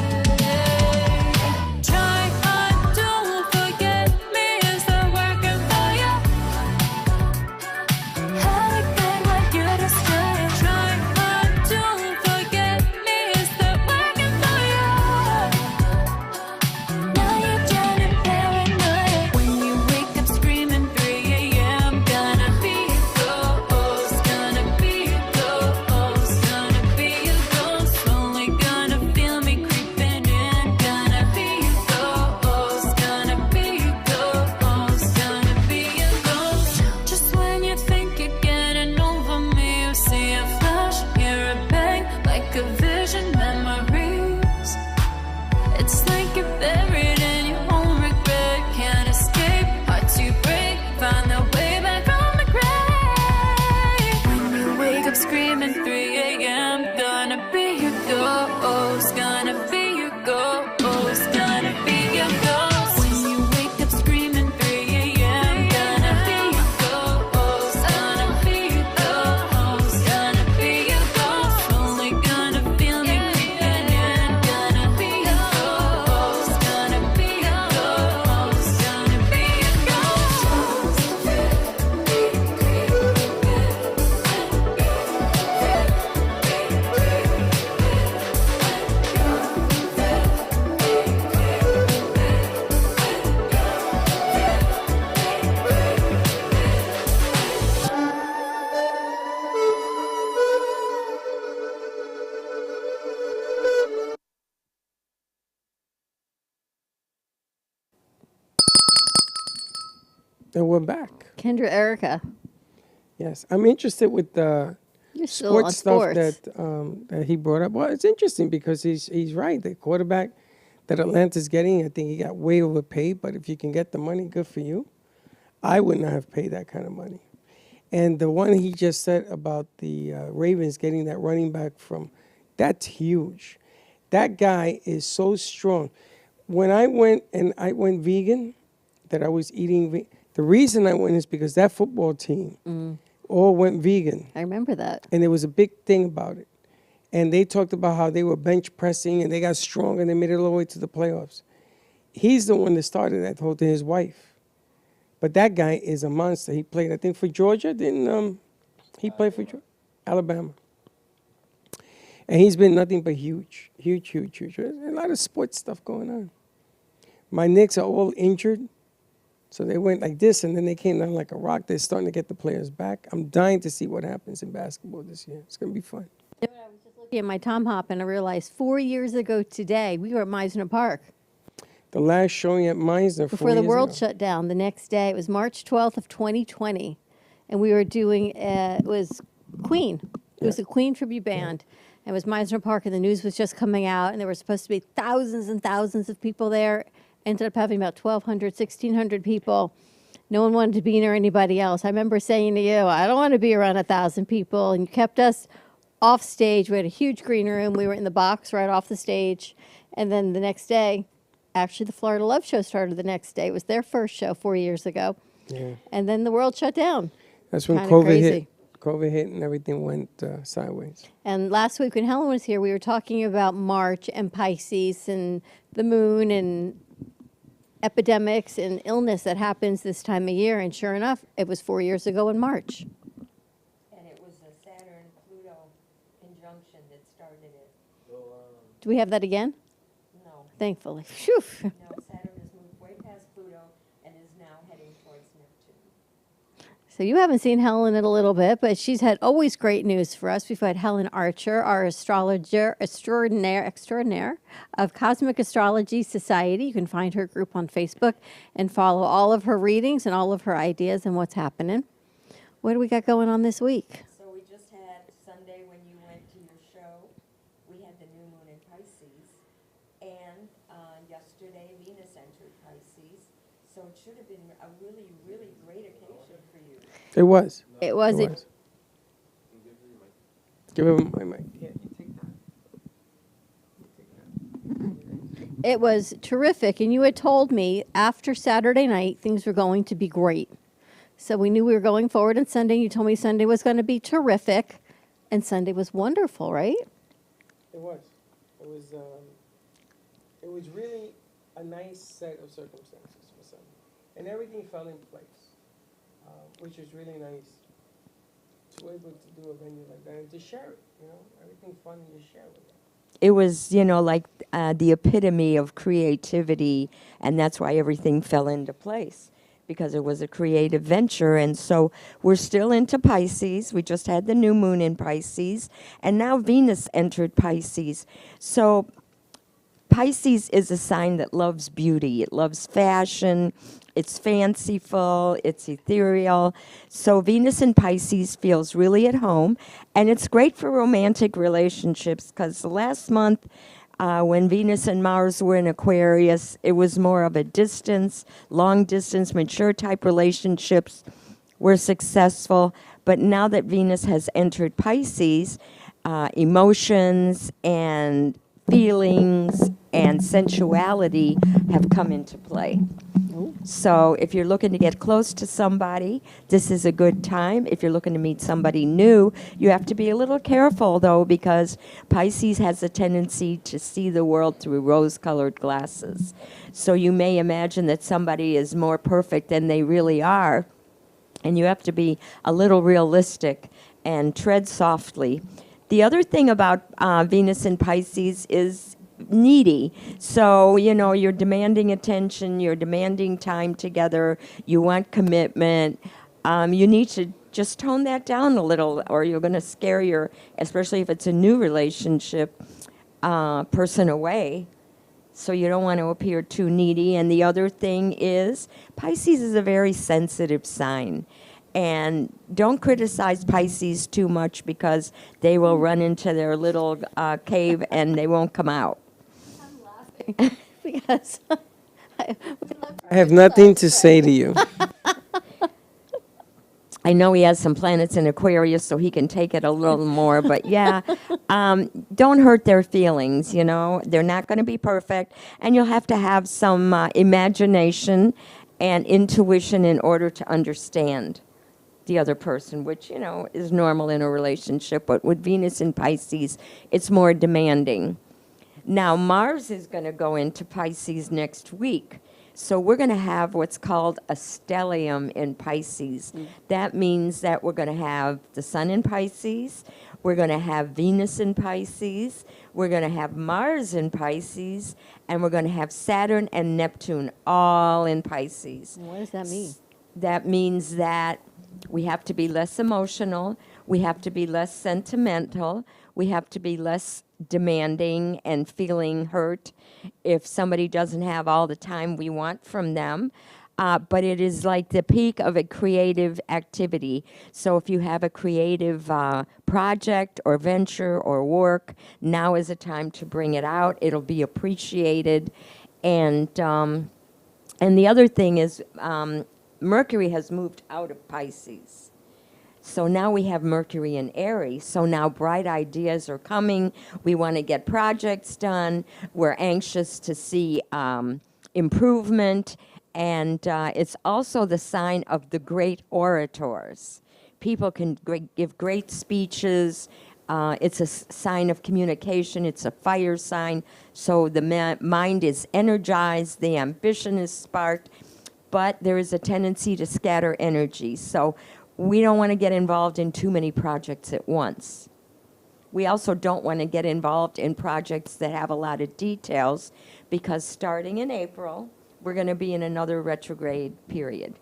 Try hard, don't forget me, is that working for you? Had a bad one, you're to stay. Try hard, don't forget me, is that working for you? Now you're turning paranoid when you wake up screaming 3 a.m. Gonna be a ghost, gonna be a ghost, gonna be a ghost. Only gonna feel me creeping in. Gonna be a ghost, gonna be a ghost, gonna be a ghost. Just when you think you're getting over me, you see a flash, hear a bang, like a vision, memories. It's like you're buried in your own regret, can't escape, hard to break, find the way back from the grave. When you wake up screaming 3 a.m. Gonna be your ghost, gonna be your ghost, gonna be your ghost. When you wake up screaming 3 a.m. Gonna be your ghost, gonna be your ghost, gonna be your ghost. Only gonna feel me creeping in. Gonna be your ghost, gonna be your ghost, gonna be your And we're back. Kendra Erica. Yes, I'm interested with the You're still on sports stuff sports. that he brought up. Well, it's interesting because he's right. The quarterback that Atlanta's getting, I think he got way overpaid. But if you can get the money, good for you. I would not have paid that kind of money. And the one he just said about the Ravens getting that running back from, that's huge. That guy is so strong. When I went vegan, that I was eating, the reason I went is because that football team all went vegan. I remember that. And there was a big thing about it. And they talked about how they were bench pressing and they got strong and they made it all the way to the playoffs. He's the one that started that whole thing, his wife. But that guy is a monster. He played, I think, for Georgia. Didn't he play for Alabama? And he's been nothing but huge. There's a lot of sports stuff going on. My Knicks are all injured. So they went like this, and then they came down like a rock. They're starting to get the players back. I'm dying to see what happens in basketball this year. It's going to be fun. I was just looking at my Tom Hop, and I realized 4 years ago today, we were at Meisner Park. The last showing at Meisner Before the world shut down, the next day, it was March 12th of 2020, and we were doing, it was Queen. It was a Queen tribute band. It was Meisner Park, and the news was just coming out, and there were supposed to be thousands and thousands of people there. Ended up having about 1,200, 1,600 people. No one wanted to be near anybody else. I remember saying to you, I don't want to be around 1,000 people, and you kept us off stage. We had a huge green room. We were in the box right off the stage, and then the next day, actually, the Florida Love Show started the next day. It was their first show 4 years ago. Yeah. And then the world shut down. That's when Kinda COVID crazy. hit. COVID hit and everything went sideways. And last week when Helen was here, we were talking about March and Pisces and the moon and epidemics and illness that happens this time of year. And sure enough, it was 4 years ago in March. And it was a Saturn-Pluto conjunction that started it. Do we have that again? No. Thankfully. Phew. No, Saturn has moved way past Pluto and is now heading towards Neptune. So you haven't seen Helen in a little bit, but she's had always great news for us. We've had Helen Archer, our astrologer extraordinaire of Cosmic Astrology Society. You can find her group on Facebook and follow all of her readings and all of her ideas and what's happening. What do we got going on this week? So we just had Sunday when you went to your show, we had the new moon in Pisces, and yesterday Venus entered Pisces. So it should have been a really, really great occasion for you. It was. It was. Give him my mic. Yeah, you take that. It was terrific, and you had told me after Saturday night things were going to be great. So we knew we were going forward on Sunday. You told me Sunday was going to be terrific, and Sunday was wonderful, right? It was. It was really a nice set of circumstances for Sunday, and everything fell in place, which was really nice. To be able to do a venue like that and to share it, everything fun and just share with them. It was, like the epitome of creativity, and that's why everything fell into place, because it was a creative venture. And so we're still into Pisces. We just had the new moon in Pisces, and now Venus entered Pisces. So Pisces is a sign that loves beauty. It loves fashion. It's fanciful. It's ethereal. So Venus in Pisces feels really at home, and it's great for romantic relationships because last month when Venus and Mars were in Aquarius, it was more of a distance, long distance, mature type relationships were successful. But now that Venus has entered Pisces, emotions and feelings and sensuality have come into play. So if you're looking to get close to somebody, this is a good time. If you're looking to meet somebody new, you have to be a little careful, though, because Pisces has a tendency to see the world through rose-colored glasses. So you may imagine that somebody is more perfect than they really are, and you have to be a little realistic and tread softly. The other thing about Venus in Pisces is needy. So, you're demanding attention, you're demanding time together, you want commitment. You need to just tone that down a little, or you're going to scare especially if it's a new relationship, person away. So you don't want to appear too needy. And the other thing is, Pisces is a very sensitive sign. And don't criticize Pisces too much because they will run into their little cave and they won't come out. I'm laughing because I have nothing to say to you. I know he has some planets in Aquarius, so he can take it a little more. But yeah, don't hurt their feelings. You know, they're not going to be perfect, and you'll have to have some imagination and intuition in order to understand the other person, which is normal in a relationship. But with Venus in Pisces, it's more demanding. Now Mars is going to go into Pisces next week. So we're going to have what's called a stellium in Pisces. That means that we're going to have the Sun in Pisces, we're going to have Venus in Pisces, we're going to have Mars in Pisces, and we're going to have Saturn and Neptune all in Pisces. What does that mean? That means that we have to be less emotional, we have to be less sentimental, we have to be less demanding and feeling hurt if somebody doesn't have all the time we want from them. But it is like the peak of a creative activity. So if you have a creative project or venture or work, now is a time to bring it out. It'll be appreciated. And the other thing is Mercury has moved out of Pisces. So now we have Mercury in Aries. So now bright ideas are coming. We want to get projects done. We're anxious to see improvement. And it's also the sign of the great orators. People can give great speeches. It's a sign of communication. It's a fire sign. So the mind is energized. The ambition is sparked. But there is a tendency to scatter energy. So we don't want to get involved in too many projects at once. We also don't want to get involved in projects that have a lot of details, because starting in April, we're going to be in another retrograde period.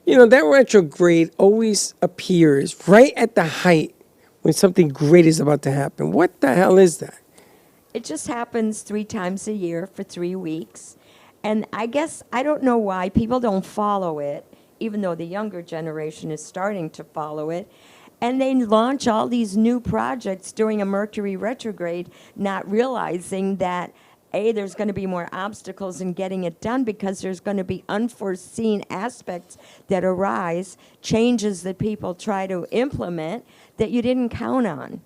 That retrograde always appears right at the height when something great is about to happen. What the hell is that? It just happens 3 times a year for 3 weeks. And I guess, I don't know why people don't follow it, even though the younger generation is starting to follow it. And they launch all these new projects during a Mercury retrograde, not realizing that, A, there's going to be more obstacles in getting it done because there's going to be unforeseen aspects that arise, changes that people try to implement that you didn't count on.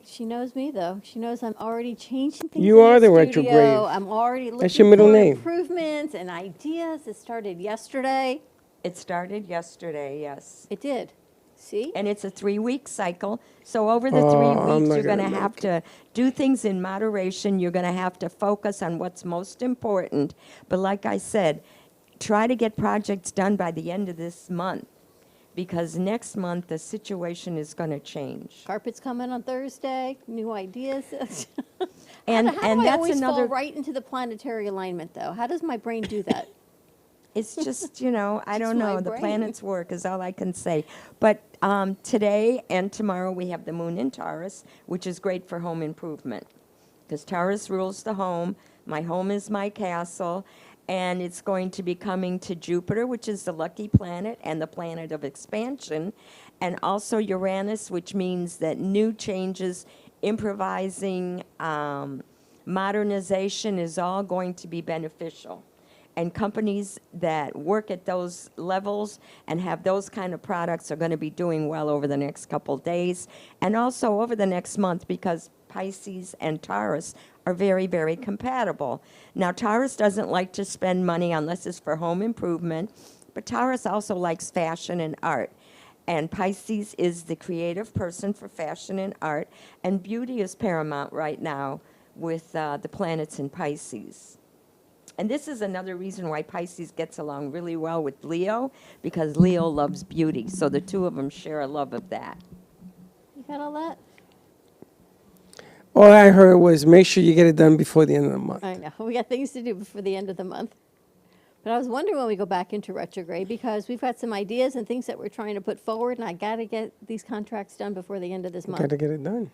She knows me, though. She knows I'm already changing things. You in are the studio. retrograde. I'm already looking That's your middle for name. improvements and ideas. It started yesterday. It started yesterday, yes. It did. See? And it's a 3-week cycle. So over the 3 I'm weeks, not you're going to gonna have to do things in moderation. You're going to have to focus on what's most important. But like I said, try to get projects done by the end of this month, because next month the situation is going to change. Carpet's coming on Thursday. New ideas. And how do I that's always another. fall right into the planetary alignment, though? How does my brain do that? It's just, I don't my know. The brain. planets work is all I can say. But today and tomorrow we have the moon in Taurus, which is great for home improvement, because Taurus rules the home. My home is my castle. And it's going to be coming to Jupiter, which is the lucky planet and the planet of expansion, and also Uranus, which means that new changes, improvising, modernization is all going to be beneficial. And companies that work at those levels and have those kind of products are going to be doing well over the next couple days, and also over the next month, because Pisces and Taurus are very, very compatible. Now, Taurus doesn't like to spend money unless it's for home improvement, but Taurus also likes fashion and art. And Pisces is the creative person for fashion and art, and beauty is paramount right now with the planets in Pisces. And this is another reason why Pisces gets along really well with Leo, because Leo loves beauty. So the two of them share a love of that. You got all that? All I heard was make sure you get it done before the end of the month. I know. We got things to do before the end of the month. But I was wondering when we go back into retrograde, because we've got some ideas and things that we're trying to put forward, and I got to get these contracts done before the end of this month. Got to get it done.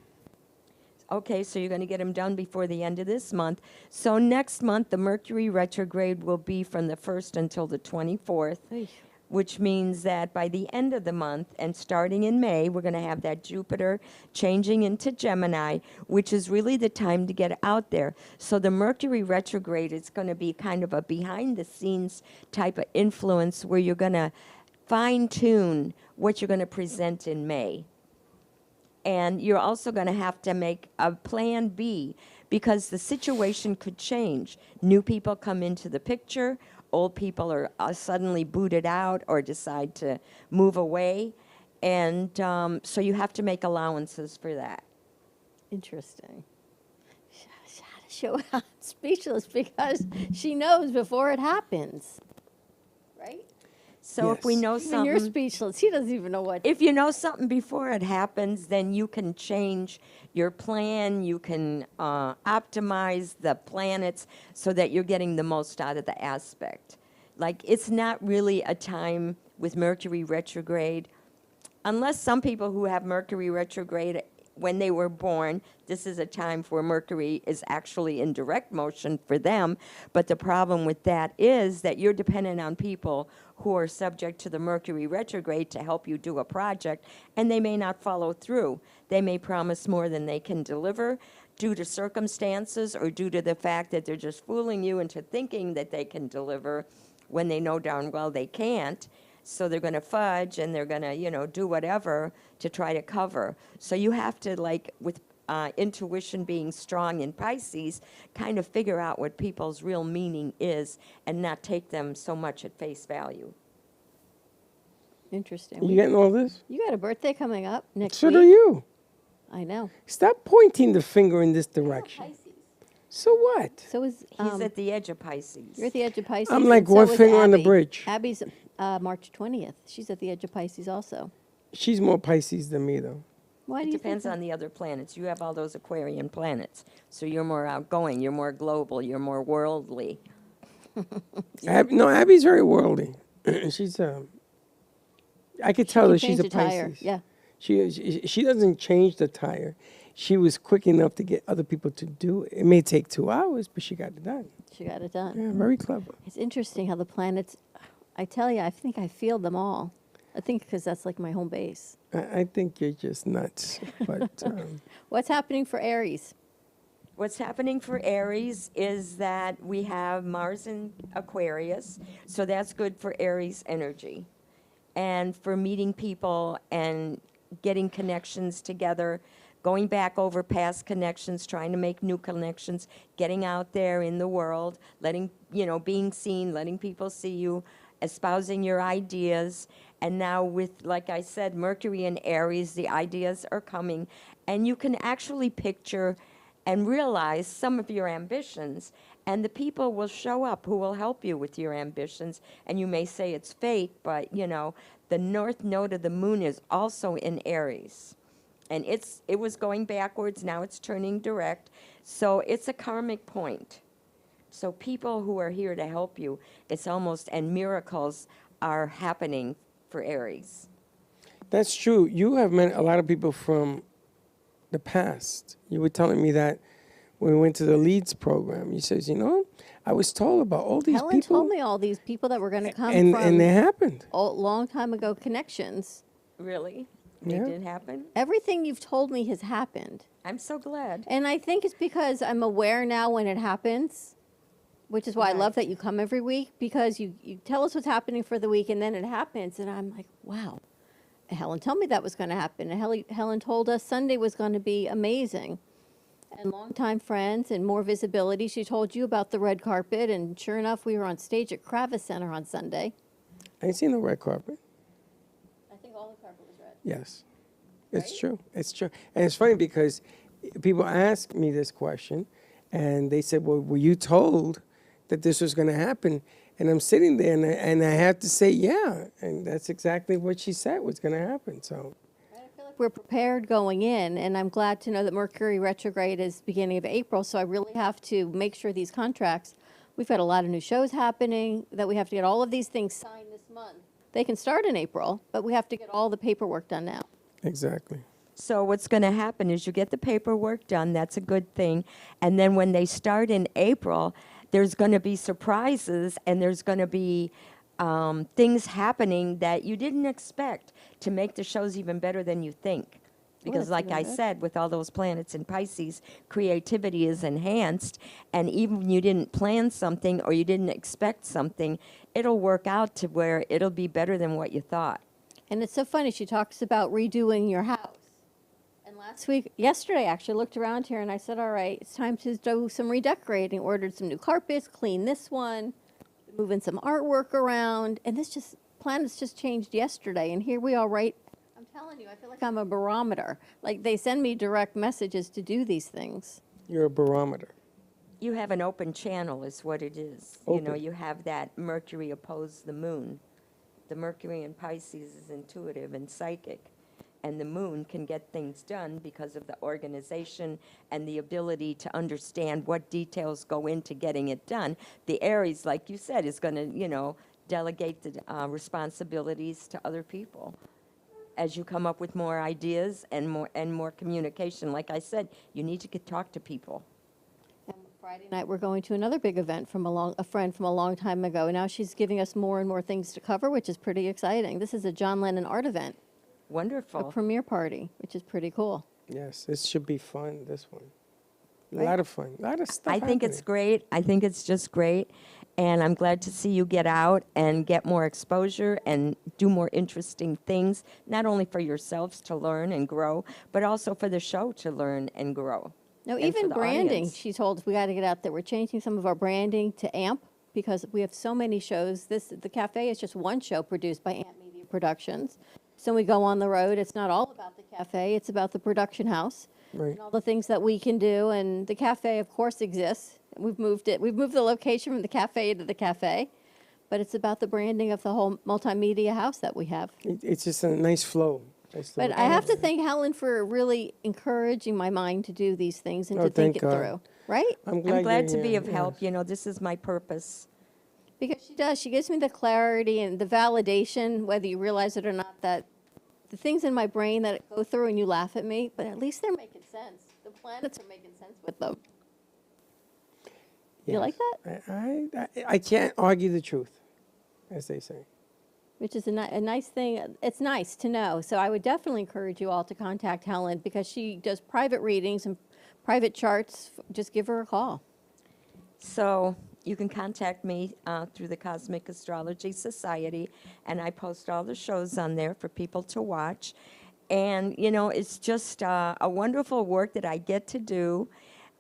Okay, so you're going to get them done before the end of this month. So next month, the Mercury retrograde will be from the 1st until the 24th, which means that by the end of the month and starting in May, we're going to have that Jupiter changing into Gemini, which is really the time to get out there. So the Mercury retrograde is going to be kind of a behind-the-scenes type of influence where you're going to fine-tune what you're going to present in May. And you're also going to have to make a plan B because the situation could change. New people come into the picture, old people are suddenly booted out or decide to move away. And so you have to make allowances for that. Interesting. Show speechless because she knows before it happens, right? So if we know Even something, you're speechless. He doesn't even know what. if you know something before it happens, then you can change your plan. You can optimize the planets so that you're getting the most out of the aspect. Like, it's not really a time with Mercury retrograde, unless some people who have Mercury retrograde when they were born, this is a time where Mercury is actually in direct motion for them. But the problem with that is that you're dependent on people who are subject to the Mercury retrograde to help you do a project, and they may not follow through. They may promise more than they can deliver due to circumstances or due to the fact that they're just fooling you into thinking that they can deliver when they know darn well they can't. So they're going to fudge and they're going to, do whatever to try to cover. So you have to, like, with intuition being strong in Pisces, kind of figure out what people's real meaning is and not take them so much at face value. Interesting. You getting all this? You got a birthday coming up next So week. do you. I know. Stop pointing the finger in this direction. So what? So is He's at the edge of Pisces. You're at the edge of Pisces. I'm like and so one is finger on the Abby. bridge. Abby's March 20th. She's at the edge of Pisces also. She's more Pisces than me, though. Why do It you depends think on the other planets. You have all those Aquarian planets, so you're more outgoing, you're more global, you're more worldly. Abby's very worldly. She's I could tell can that she's change a the tire, Pisces. yeah. She doesn't change the tire. She was quick enough to get other people to do it. It may take 2 hours, but she got it done. She got it done. Yeah, very clever. It's interesting how the planets, I tell you, I think I feel them all. I think because that's like my home base. I think you're just nuts. But What's happening for Aries? What's happening for Aries is that we have Mars in Aquarius, so that's good for Aries energy. And for meeting people and getting connections together, going back over past connections, trying to make new connections, getting out there in the world, being seen, letting people see you, espousing your ideas. And now with, like I said, Mercury in Aries, the ideas are coming, and you can actually picture and realize some of your ambitions, and the people will show up who will help you with your ambitions. And you may say it's fate, but, the north node of the moon is also in Aries. And it was going backwards, now it's turning direct. So it's a karmic point. So people who are here to help you, and miracles are happening for Aries. that's true. You have met a lot of people from the past. You were telling me that when we went to the Leeds program. You says, I was told about all these Helen people. told me all these people that were going to come And they happened. a long time ago connections. Really? Yeah. It did happen? Everything you've told me has happened. I'm so glad. And I think it's because I'm aware now when it happens, which is why I love that you come every week, because you tell us what's happening for the week and then it happens. And I'm like, wow, Helen told me that was going to happen. And Helen told us Sunday was going to be amazing. And longtime friends and more visibility. She told you about the red carpet. And sure enough, we were on stage at Kravis Center on Sunday. I ain't seen no red carpet. I think all the carpet was red. Yes. It's true. It's true. And it's funny because people ask me this question and they said, well, were you told that this was going to happen? And I'm sitting there and I have to say, yeah. And that's exactly what she said was going to happen. So We're prepared going in, and I'm glad to know that Mercury retrograde is beginning of April, so I really have to make sure these contracts, we've got a lot of new shows happening, that we have to get all of these things signed this month. They can start in April, but we have to get all the paperwork done now. exactly. So what's going to happen is you get the paperwork done. That's a good thing. And then when they start in April, there's going to be surprises and there's going to be things happening that you didn't expect to make the shows even better than you think. Because, that's like even I good. said, with all those planets in Pisces, creativity is enhanced. And even when you didn't plan something or you didn't expect something, it'll work out to where it'll be better than what you thought. And it's so funny. She talks about redoing your house. And yesterday, actually, I looked around here and I said, all right, it's time to do some redecorating. Ordered some new carpets, clean this one, moving some artwork around. And planets just changed yesterday. And here we are, right? I'm telling you, I feel like I'm a barometer. Like they send me direct messages to do these things. You're a barometer. You have an open channel, is what it is. You know, Open. you have that Mercury opposed the moon. The Mercury in Pisces is intuitive and psychic. And the moon can get things done because of the organization and the ability to understand what details go into getting it done. The Aries, like you said, is going to, delegate the responsibilities to other people. As you come up with more ideas and more communication, like I said, you need to talk to people. And Friday night, we're going to another big event from a friend from a long time ago. Now she's giving us more and more things to cover, which is pretty exciting. This is a John Lennon art event. Wonderful. A premiere party, which is pretty cool. Yes, this should be fun, this one. A Right. lot of fun. A lot of stuff I think it's happening. great. I think it's just great. And I'm glad to see you get out and get more exposure and do more interesting things, not only for yourselves to learn and grow, but also for the show to learn and grow. No, and for even the branding. audience. She told us we got to get out there. We're changing some of our branding to AMP because we have so many shows. The cafe is just one show produced by AMP Media Productions. So when we go on the road, it's not all about the cafe. It's about the production house Right. and all the things that we can do. And the cafe, of course, exists. We've moved it. We've moved the location from the cafe to the cafe. But it's about the branding of the whole multimedia house that we have. It's just a nice flow. But I have to thank Helen for really encouraging my mind to do these things and Oh, to think thank it God. through. Right? I'm I'm glad you're to be here, of yes. help. This is my purpose. Because she does. She gives me the clarity and the validation, whether you realize it or not, that the things in my brain that go through and you laugh at me, but at least they're making sense. The planets are making sense with them. You like that? I can't argue the truth, as they say. Which is a nice thing. It's nice to know. So I would definitely encourage you all to contact Helen because she does private readings and private charts. Just give her a call. So you can contact me through the Cosmic Astrology Society, and I post all the shows on there for people to watch. And, it's just a wonderful work that I get to do.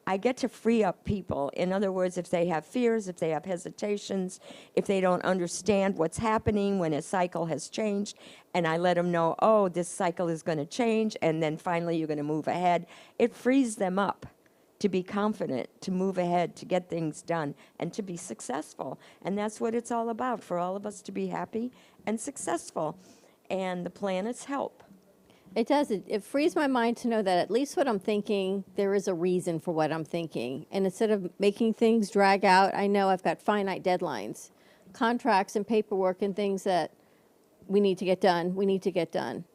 I get to free up people. In other words, if they have fears, if they have hesitations, if they don't understand what's happening when a cycle has changed, and I let them know, oh, this cycle is going to change, and then finally you're going to move ahead, it frees them up to be confident, to move ahead, to get things done, and to be successful. And that's what it's all about, for all of us to be happy and successful. And the planets help. It does. It frees my mind to know that at least what I'm thinking, there is a reason for what I'm thinking. And instead of making things drag out, I know I've got finite deadlines, contracts and paperwork and things that we need to get done.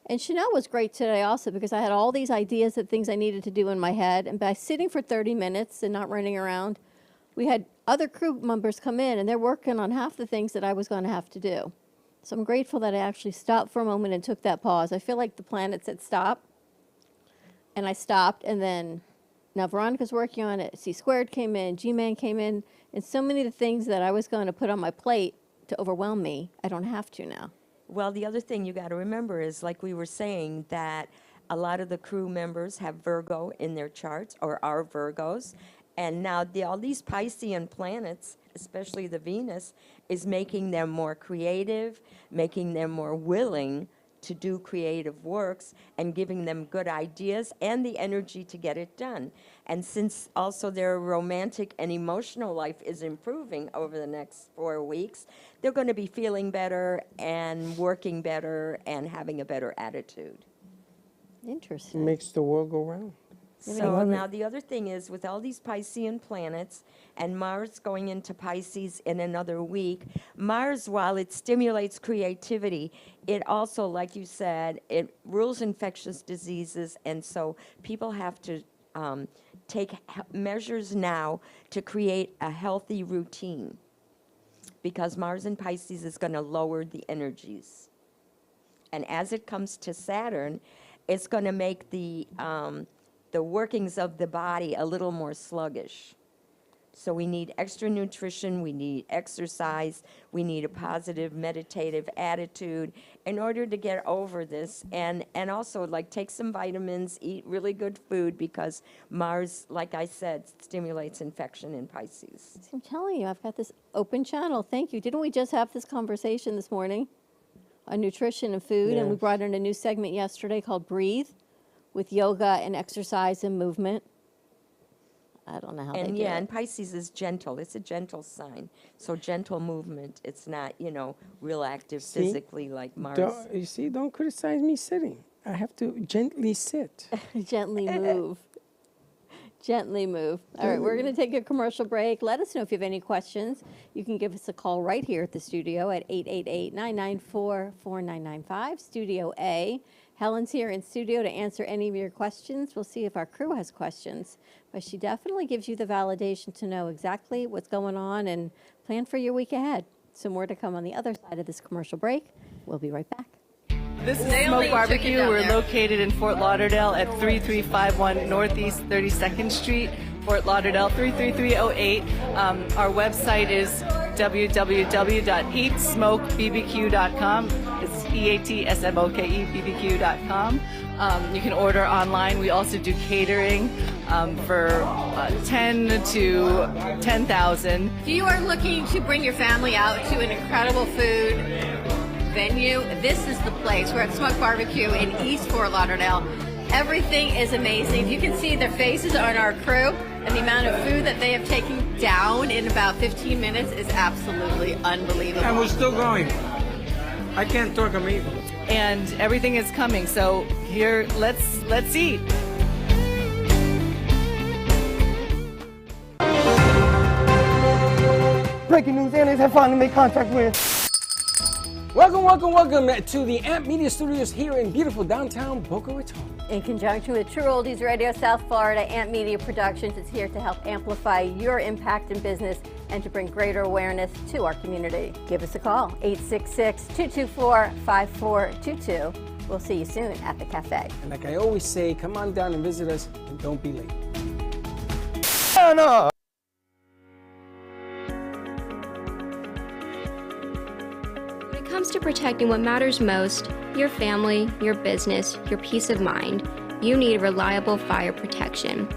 And Chanel was great today also because I had all these ideas of things I needed to do in my head. And by sitting for 30 minutes and not running around, we had other crew members come in and they're working on half the things that I was going to have to do. So I'm grateful that I actually stopped for a moment and took that pause. I feel like the planet said stop, and I stopped, and then now Veronica's working on it. C Squared came in, G-Man came in, and so many of the things that I was going to put on my plate to overwhelm me, I don't have to now. Well, the other thing you got to remember is, like we were saying, that a lot of the crew members have Virgo in their charts or are Virgos. And now all these Piscean planets, especially the Venus, is making them more creative, making them more willing to do creative works and giving them good ideas and the energy to get it done. And since also their romantic and emotional life is improving over the next 4 weeks, they're going to be feeling better and working better and having a better attitude. Interesting. Makes the world go round. So now the other thing is, with all these Piscean planets and Mars going into Pisces in another week, Mars, while it stimulates creativity, it also, like you said, it rules infectious diseases, and so people have to take measures now to create a healthy routine because Mars in Pisces is going to lower the energies. And as it comes to Saturn, it's going to make the workings of the body a little more sluggish. So we need extra nutrition, we need exercise, we need a positive meditative attitude in order to get over this. And also, like, take some vitamins, eat really good food, because Mars, like I said, stimulates infection in Pisces. I'm telling you, I've got this open channel. Thank you. Didn't we just have this conversation this morning on nutrition and food? And we brought in a new segment yesterday called Breathe, with yoga and exercise and movement. I don't know how they do And it. Pisces is gentle. It's a gentle sign. So gentle movement. It's not, real active physically like Mars. Don't criticize me sitting. I have to gently sit. Gently move. Gently move. All right, we're going to take a commercial break. Let us know if you have any questions. You can give us a call right here at the studio at 888-994-4995, Studio A. Helen's here in studio to answer any of your questions. We'll see if our crew has questions. But she definitely gives you the validation to know exactly what's going on and plan for your week ahead. So more to come on the other side of this commercial break. We'll be right back. This is Smoke Barbecue. We're located in Fort Lauderdale at 3351 Northeast 32nd Street, Fort Lauderdale 33308. Our website is www.eatsmokebbq.com. It's EATSMOKEBBQ.com. You can order online. We also do catering for 10 to 10,000. If you are looking to bring your family out to an incredible food venue, this is the place. We're at Smoke Barbecue in East Fort Lauderdale. Everything is amazing. You can see their faces on our crew, and the amount of food that they have taken down in about 15 minutes is absolutely unbelievable. And we're still going. I can't talk, I'm eating. And everything is coming. So here, let's eat. Breaking news, aliens have finally made contact with. Welcome to the AMP Media Studios here in beautiful downtown Boca Raton. In conjunction with True Oldies Radio South Florida, AMP Media Productions is here to help amplify your impact in business and to bring greater awareness to our community. Give us a call, 866-224-5422. We'll see you soon at the cafe. And like I always say, come on down and visit us and don't be late. When it comes to protecting what matters most, your family, your business, your peace of mind, you need reliable fire protection.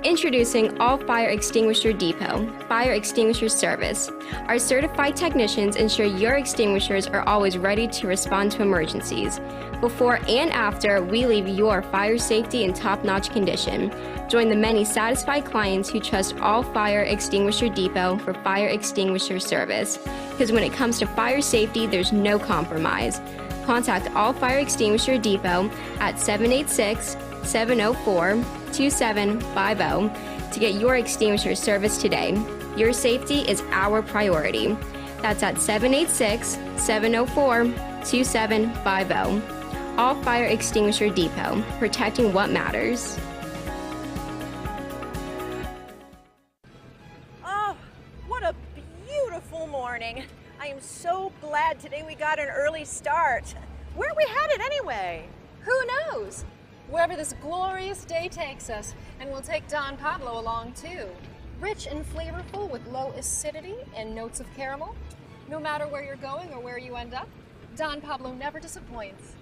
Introducing All Fire Extinguisher Depot, Fire Extinguisher Service. Our certified technicians ensure your extinguishers are always ready to respond to emergencies. Before and after, we leave your fire safety in top-notch condition. Join the many satisfied clients who trust All Fire Extinguisher Depot for fire extinguisher service. Because when it comes to fire safety, there's no compromise. Contact All Fire Extinguisher Depot at 786-704-2750 to get your extinguisher service today. Your safety is our priority. That's at 786-704-2750. All Fire Extinguisher Depot, protecting what matters. Oh, what a beautiful morning. I am so glad today we got an early start. Where are we headed anyway? Who knows? Wherever this glorious day takes us, and we'll take Don Pablo along too. Rich and flavorful with low acidity and notes of caramel. No matter where you're going or where you end up, Don Pablo never disappoints.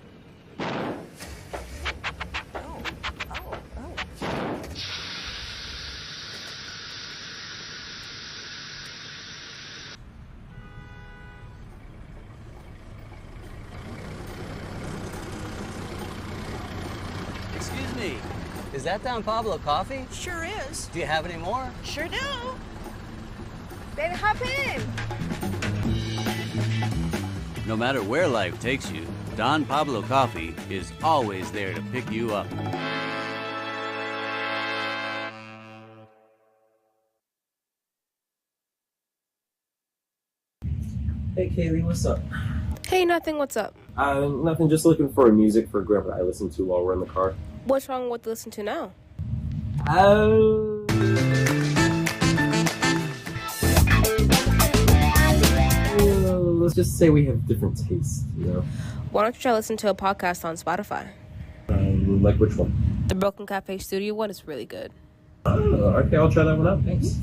Excuse me, is that Don Pablo coffee? Sure is. Do you have any more? Sure do. Baby, hop in. No matter where life takes you, Don Pablo Coffee is always there to pick you up. Hey Kaylee, what's up? Hey, nothing. What's up? Nothing, just looking for music for Grandpa I listen to while we're in the car. What's wrong with listen to now? Let's just say we have different tastes, you know? Why don't you try listen to a podcast on Spotify? Like which one? The Broken Cafe Studio one is really good. Okay, I'll try that one out. Thanks.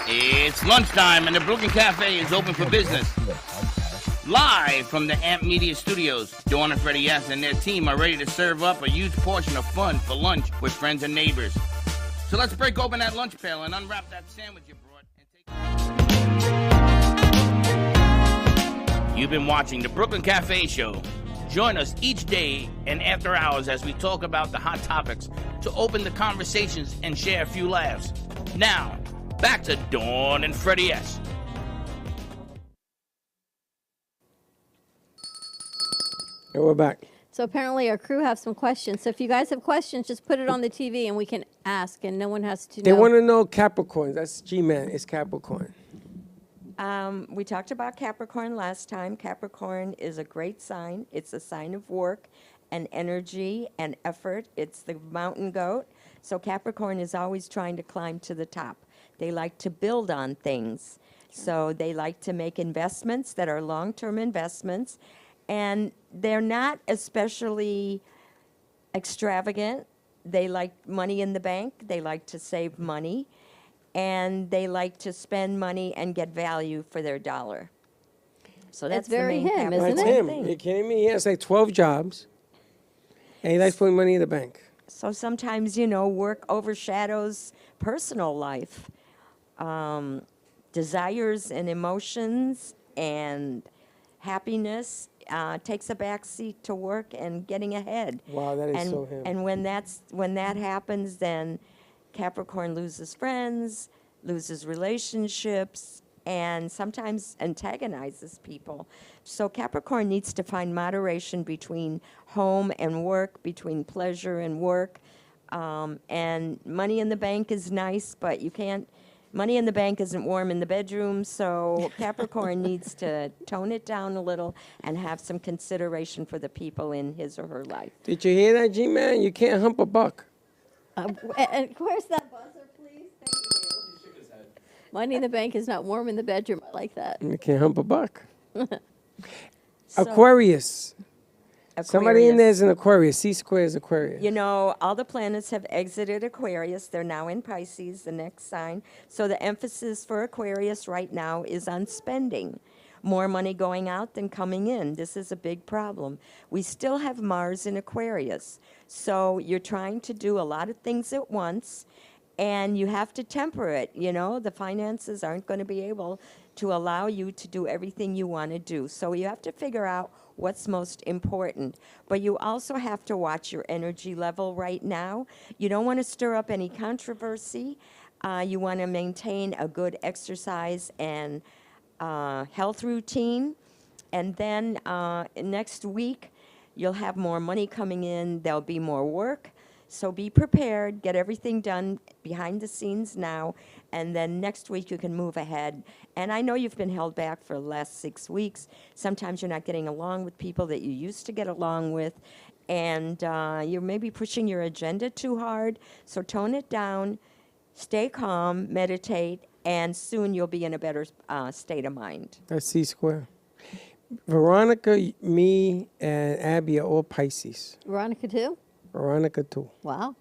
It's lunchtime and the Brooklyn Cafe is open for business. Live from the Amp Media Studios, Dawn and Freddie S. and their team are ready to serve up a huge portion of fun for lunch with friends and neighbors. So let's break open that lunch pail and unwrap that sandwich you brought. You've been watching the Brooklyn Cafe Show. Join us each day and after hours as we talk about the hot topics to open the conversations and share a few laughs. Now, back to Dawn and Freddie S. And we're back. So apparently our crew have some questions. So if you guys have questions, just put it on the TV and we can ask, and no one has to They know. want to know Capricorn. That's G-Man. It's Capricorn. We talked about Capricorn last time. Capricorn is a great sign. It's a sign of work and energy and effort. It's the mountain goat. So Capricorn is always trying to climb to the top. They like to build on things. So they like to make investments that are long-term investments. And they're not especially extravagant. They like money in the bank. They like to save money. And they like to spend money and get value for their dollar. So that's very the main him, Capricorn isn't That's him. thing. You kidding me? He has like 12 jobs. And he likes putting money in the bank. So sometimes, work overshadows personal life. Desires and emotions and happiness takes a back seat to work and getting ahead. Wow, that is and, so him. And when that happens, then Capricorn loses friends, loses relationships, and sometimes antagonizes people. So Capricorn needs to find moderation between home and work, between pleasure and work. And money in the bank is nice, but money in the bank isn't warm in the bedroom, so Capricorn needs to tone it down a little and have some consideration for the people in his or her life. Did you hear that, G-Man? You can't hump a buck. And where's that buzzer, please? Thank you. Money in the bank is not warm in the bedroom. I like that. You can't hump a buck. So- Aquarius. Somebody in Aquarius. there is an Aquarius. C-square is Aquarius. All the planets have exited Aquarius. They're now in Pisces, the next sign. So the emphasis for Aquarius right now is on spending. More money going out than coming in. This is a big problem. We still have Mars in Aquarius. So you're trying to do a lot of things at once, and you have to temper it. The finances aren't going to be able to allow you to do everything you want to do. So you have to figure out what's most important. But you also have to watch your energy level right now. You don't want to stir up any controversy. You want to maintain a good exercise and health routine. And then next week, you'll have more money coming in. There'll be more work. So be prepared. Get everything done behind the scenes now. And then next week, you can move ahead. And I know you've been held back for the last 6 weeks. Sometimes you're not getting along with people that you used to get along with. And you're maybe pushing your agenda too hard. So tone it down. Stay calm. Meditate. And soon you'll be in a better state of mind. That's C-square. Veronica, me, and Abby are all Pisces. Veronica too? Veronica too. Wow.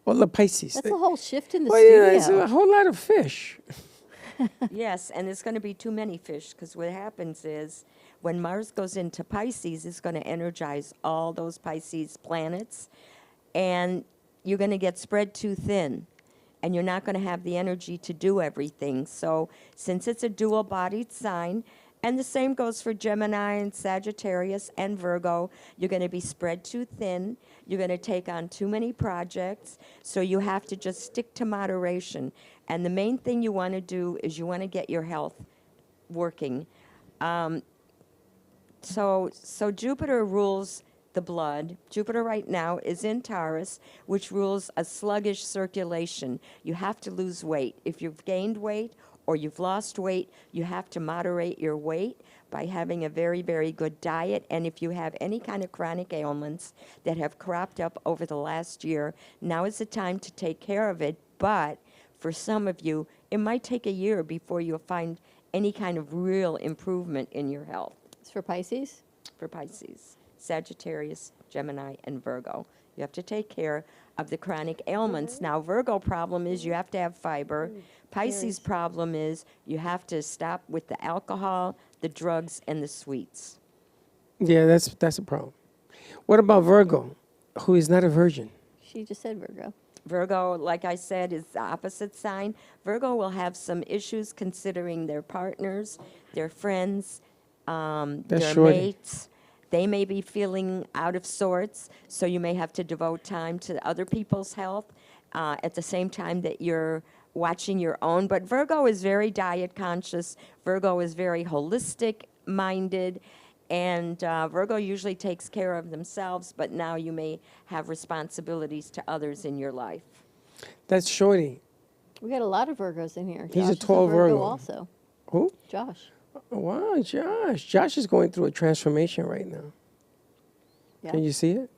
All the Pisces. That's a whole shift in the Well, studio. yeah, it's a whole lot of fish. Yes, and there's going to be too many fish because what happens is when Mars goes into Pisces, it's going to energize all those Pisces planets, and you're going to get spread too thin, and you're not going to have the energy to do everything. So since it's a dual-bodied sign, and the same goes for Gemini and Sagittarius and Virgo, you're going to be spread too thin. You're going to take on too many projects. So you have to just stick to moderation. And the main thing you want to do is you want to get your health working. So Jupiter rules the blood. Jupiter right now is in Taurus, which rules a sluggish circulation. You have to lose weight. If you've gained weight or you've lost weight, you have to moderate your weight by having a very, very good diet. And if you have any kind of chronic ailments that have cropped up over the last year, now is the time to take care of it. But for some of you, it might take a year before you'll find any kind of real improvement in your health. It's for Pisces? For Pisces, Sagittarius, Gemini, and Virgo. You have to take care of the chronic ailments. Now, Virgo problem is you have to have fiber. Pisces problem is you have to stop with the alcohol, the drugs, and the sweets. Yeah, that's a problem. What about Virgo, who is not a virgin? She just said Virgo. Virgo, like I said, is the opposite sign. Virgo will have some issues considering their partners, their friends, their shorty. mates. They may be feeling out of sorts, so you may have to devote time to other people's health at the same time that you're watching your own. But Virgo is very diet conscious. Virgo is very holistic minded. And Virgo usually takes care of themselves, but now you may have responsibilities to others in your life. That's Shorty. We got a lot of Virgos in here. He's Josh a tall is a Virgo Virgo. also. Who? Josh. Wow, Josh. Josh is going through a transformation right now. Yeah. Can you see it?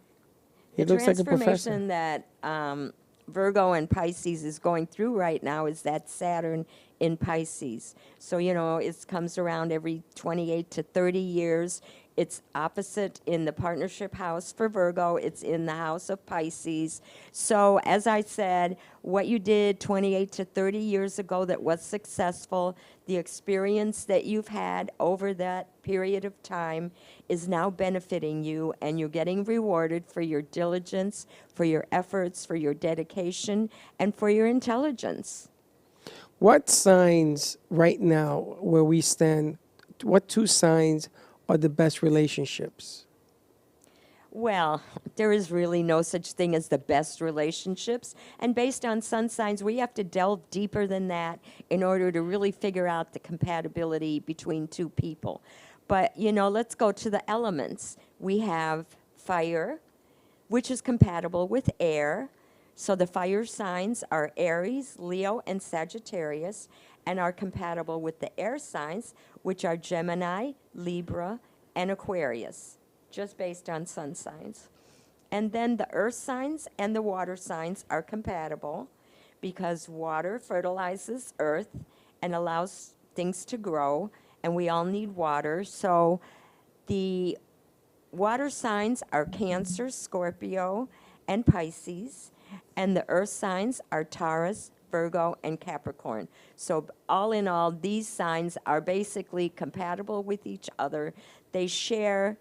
He The looks like a professor. transformation that Virgo and Pisces is going through right now is that Saturn in Pisces. So, you know, it comes around every 28 to 30 years. It's opposite in the partnership house for Virgo. It's in the house of Pisces. So, as I said, what you did 28 to 30 years ago that was successful, the experience that you've had over that period of time is now benefiting you, and you're getting rewarded for your diligence, for your efforts, for your dedication, and for your intelligence. What signs right now where we stand, what two signs are the best relationships? Well, there is really no such thing as the best relationships. And based on sun signs, we have to delve deeper than that in order to really figure out the compatibility between two people. But, you know, let's go to the elements. We have fire, which is compatible with air. So the fire signs are Aries, Leo, and Sagittarius, and are compatible with the air signs, which are Gemini, Libra, and Aquarius, just based on sun signs. And then the earth signs and the water signs are compatible because water fertilizes earth and allows things to grow, and we all need water. So the water signs are Cancer, Scorpio, and Pisces, and the earth signs are Taurus, Virgo, and Capricorn. So all in all, these signs are basically compatible with each other. They share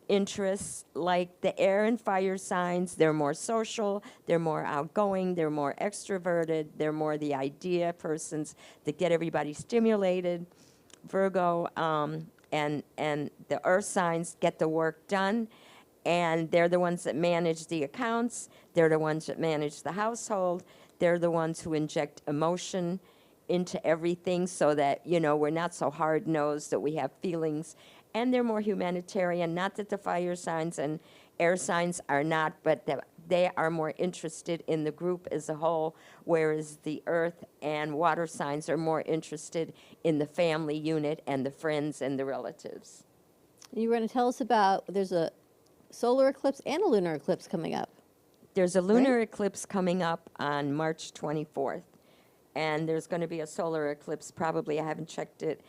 interests like the air and fire signs. They're more social, they're more outgoing, they're more extroverted, they're more the idea persons that get everybody stimulated. Virgo and the earth signs get the work done, and they're the ones that manage the accounts, they're the ones that manage the household, they're the ones who inject emotion into everything so that, you know, we're not so hard-nosed, that we have feelings, and they're more humanitarian. Not that the fire signs and air signs are not, but they are more interested in the group as a whole, whereas the earth and water signs are more interested in the family unit and the friends and the relatives. You were going to tell us about, there's a solar eclipse and a lunar eclipse coming up. There's a lunar eclipse coming up on March 24th. And there's going to be a solar eclipse, probably, I haven't checked it,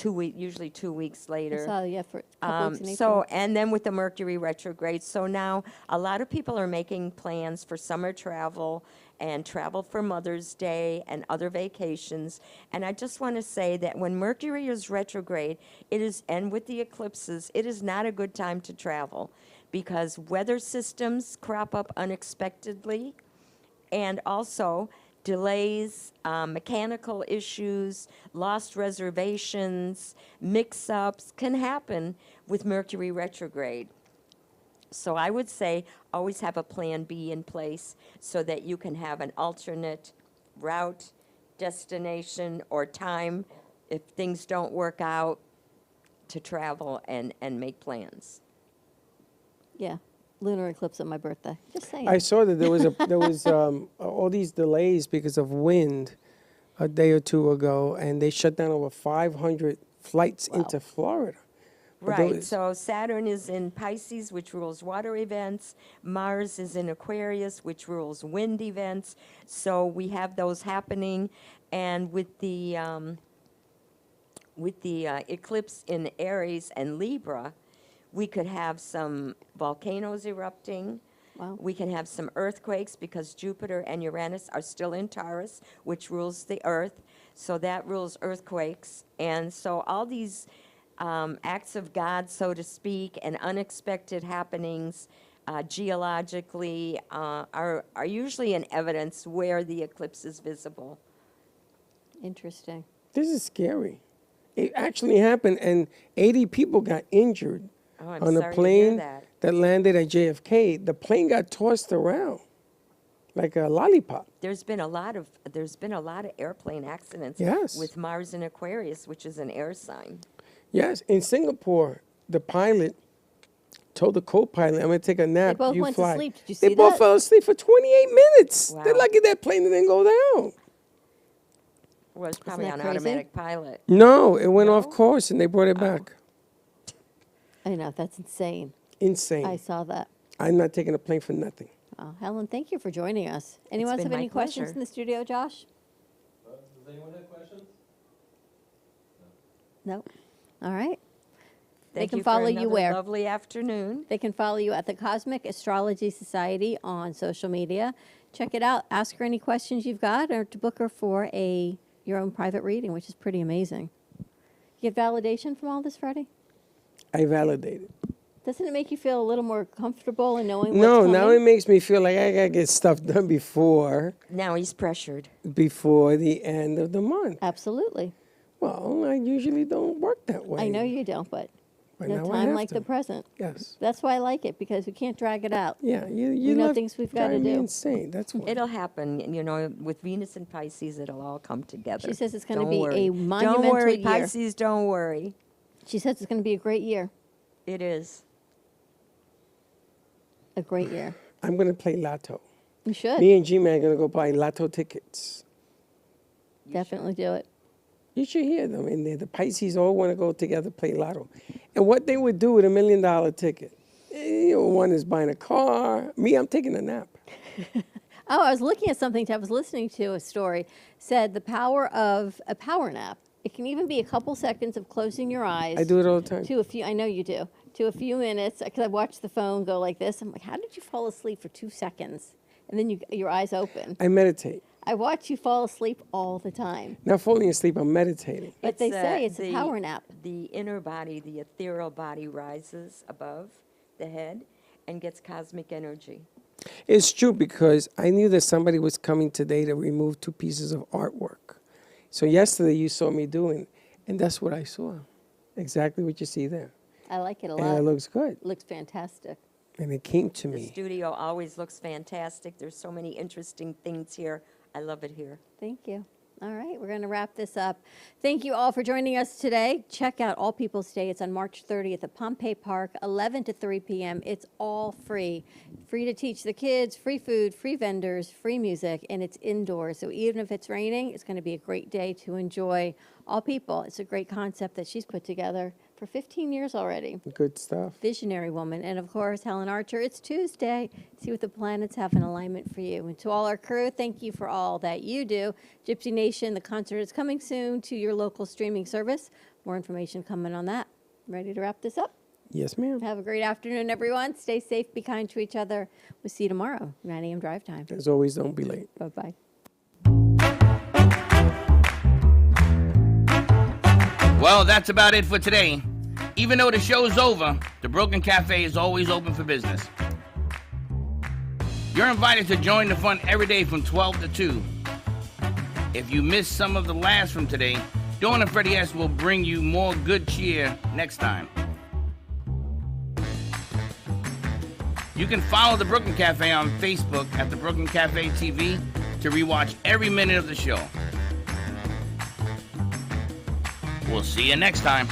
usually 2 weeks later. I saw, yeah, for a couple weeks in April. So, and then with the Mercury retrograde, so now a lot of people are making plans for summer travel and travel for Mother's Day and other vacations. And I just want to say that when Mercury is retrograde, it is, and with the eclipses, it is not a good time to travel because weather systems crop up unexpectedly, and also delays, mechanical issues, lost reservations, mix-ups can happen with Mercury retrograde. So I would say always have a plan B in place so that you can have an alternate route, destination, or time if things don't work out to travel and make plans. Yeah. Lunar eclipse on my birthday. Just saying. I saw that there was all these delays because of wind a day or two ago, and they shut down over 500 flights into Florida. But Right, so Saturn is in Pisces, which rules water events. Mars is in Aquarius, which rules wind events. So we have those happening, and with the eclipse in Aries and Libra, We could have some volcanoes erupting. Wow. We can have some earthquakes because Jupiter and Uranus are still in Taurus, which rules the earth. So that rules earthquakes. And so all these acts of God, so to speak, and unexpected happenings geologically are usually in evidence where the eclipse is visible. Interesting. This is scary. It actually happened, and 80 people got injured Oh, I'm on sorry a to hear plane that. landed at JFK. The plane got tossed around like a lollipop. There's been a lot of airplane accidents Yes. with Mars and Aquarius, which is an air sign. Yes, in Singapore, the pilot told the co-pilot, "I'm going to take a nap. They both you went fly." to sleep. Did you They see both that? fell asleep for 28 minutes. Wow. They're lucky that plane didn't go down. Well, it's probably that on crazy? automatic pilot. No, it went off course and they brought it back. I know, that's insane. Insane. I saw that. I'm not taking a plane for nothing. Oh, Helen, thank you for joining us. Anyone been have my any questions pleasure. in the studio, Josh? Does anyone have questions? No. All right. They Thank can you follow for you another where? lovely afternoon. They can follow you at the Cosmic Astrology Society on social media. Check it out. Ask her any questions you've got, or to book her for your own private reading, which is pretty amazing. You get validation from all this, Freddie? I validated. Doesn't it make you feel a little more comfortable in knowing what's No, coming? now it makes me feel like I got to get stuff done before Now he's pressured. the end of the month. Absolutely. Well, I usually don't work that way. I know you don't, but But no now I time have like to. the present. Yes. That's why I like it, because we can't drag it out. Yeah, you We know love things we've got to driving me do. insane. That's why. It'll happen, you know, with Venus and Pisces, it'll all come together. She says it's going to Don't be worry. a monumental Don't worry, year. Pisces, don't worry. She says it's going to be a great year. It is. A great year. I'm going to play Lotto. You should. Me and G-Man are going to go buy Lotto tickets. Definitely do it. You should hear them in there. The Pisces all want to go together play Lotto. And what they would do with $1 million ticket. One is buying a car. Me, I'm taking a nap. Oh, I was looking at something. I was listening to a story. Said the power of a power nap. It can even be a couple seconds of closing your eyes. I do it all the time. To a few. I know you do. To a few minutes, because I watched the phone go like this. I'm like, how did you fall asleep for 2 seconds? And then your eyes open. I meditate. I watch you fall asleep all the time. Not falling asleep, I'm meditating. But they say it's a power nap. The inner body, the ethereal body rises above the head and gets cosmic energy. It's true because I knew that somebody was coming today to remove 2 pieces of artwork. So yesterday you saw me doing, and that's what I saw. Exactly what you see there. I like it a And lot. it looks good. Looks fantastic. And it came to The me. studio always looks fantastic. There's so many interesting things here. I love it here. Thank you. All right, we're going to wrap this up. Thank you all for joining us today. Check out All People's Day. It's on March 30th at Pompey Park, 11 to 3 p.m. It's all free. Free to teach the kids, free food, free vendors, free music, and it's indoors. So even if it's raining, it's going to be a great day to enjoy All People. It's a great concept that she's put together for 15 years already. Good stuff. Visionary woman. And of course, Helen Archer, it's Tuesday. See what the planets have in alignment for you. And to all our crew, thank you for all that you do. Gypsy Nation, the concert is coming soon to your local streaming service. More information coming on that. Ready to wrap this up? Yes, ma'am. Have a great afternoon, everyone. Stay safe, be kind to each other. We'll see you tomorrow, 9 a.m. drive time. As always, don't be late. Bye-bye. Well, that's about it for today. Even though the show's over, the Broken Cafe is always open for business. You're invited to join the fun every day from 12 to 2. If you missed some of the laughs from today, Dawn and Freddie S. will bring you more good cheer next time. You can follow the Brooklyn Cafe on Facebook at the Brooklyn Cafe TV to rewatch every minute of the show. We'll see you next time.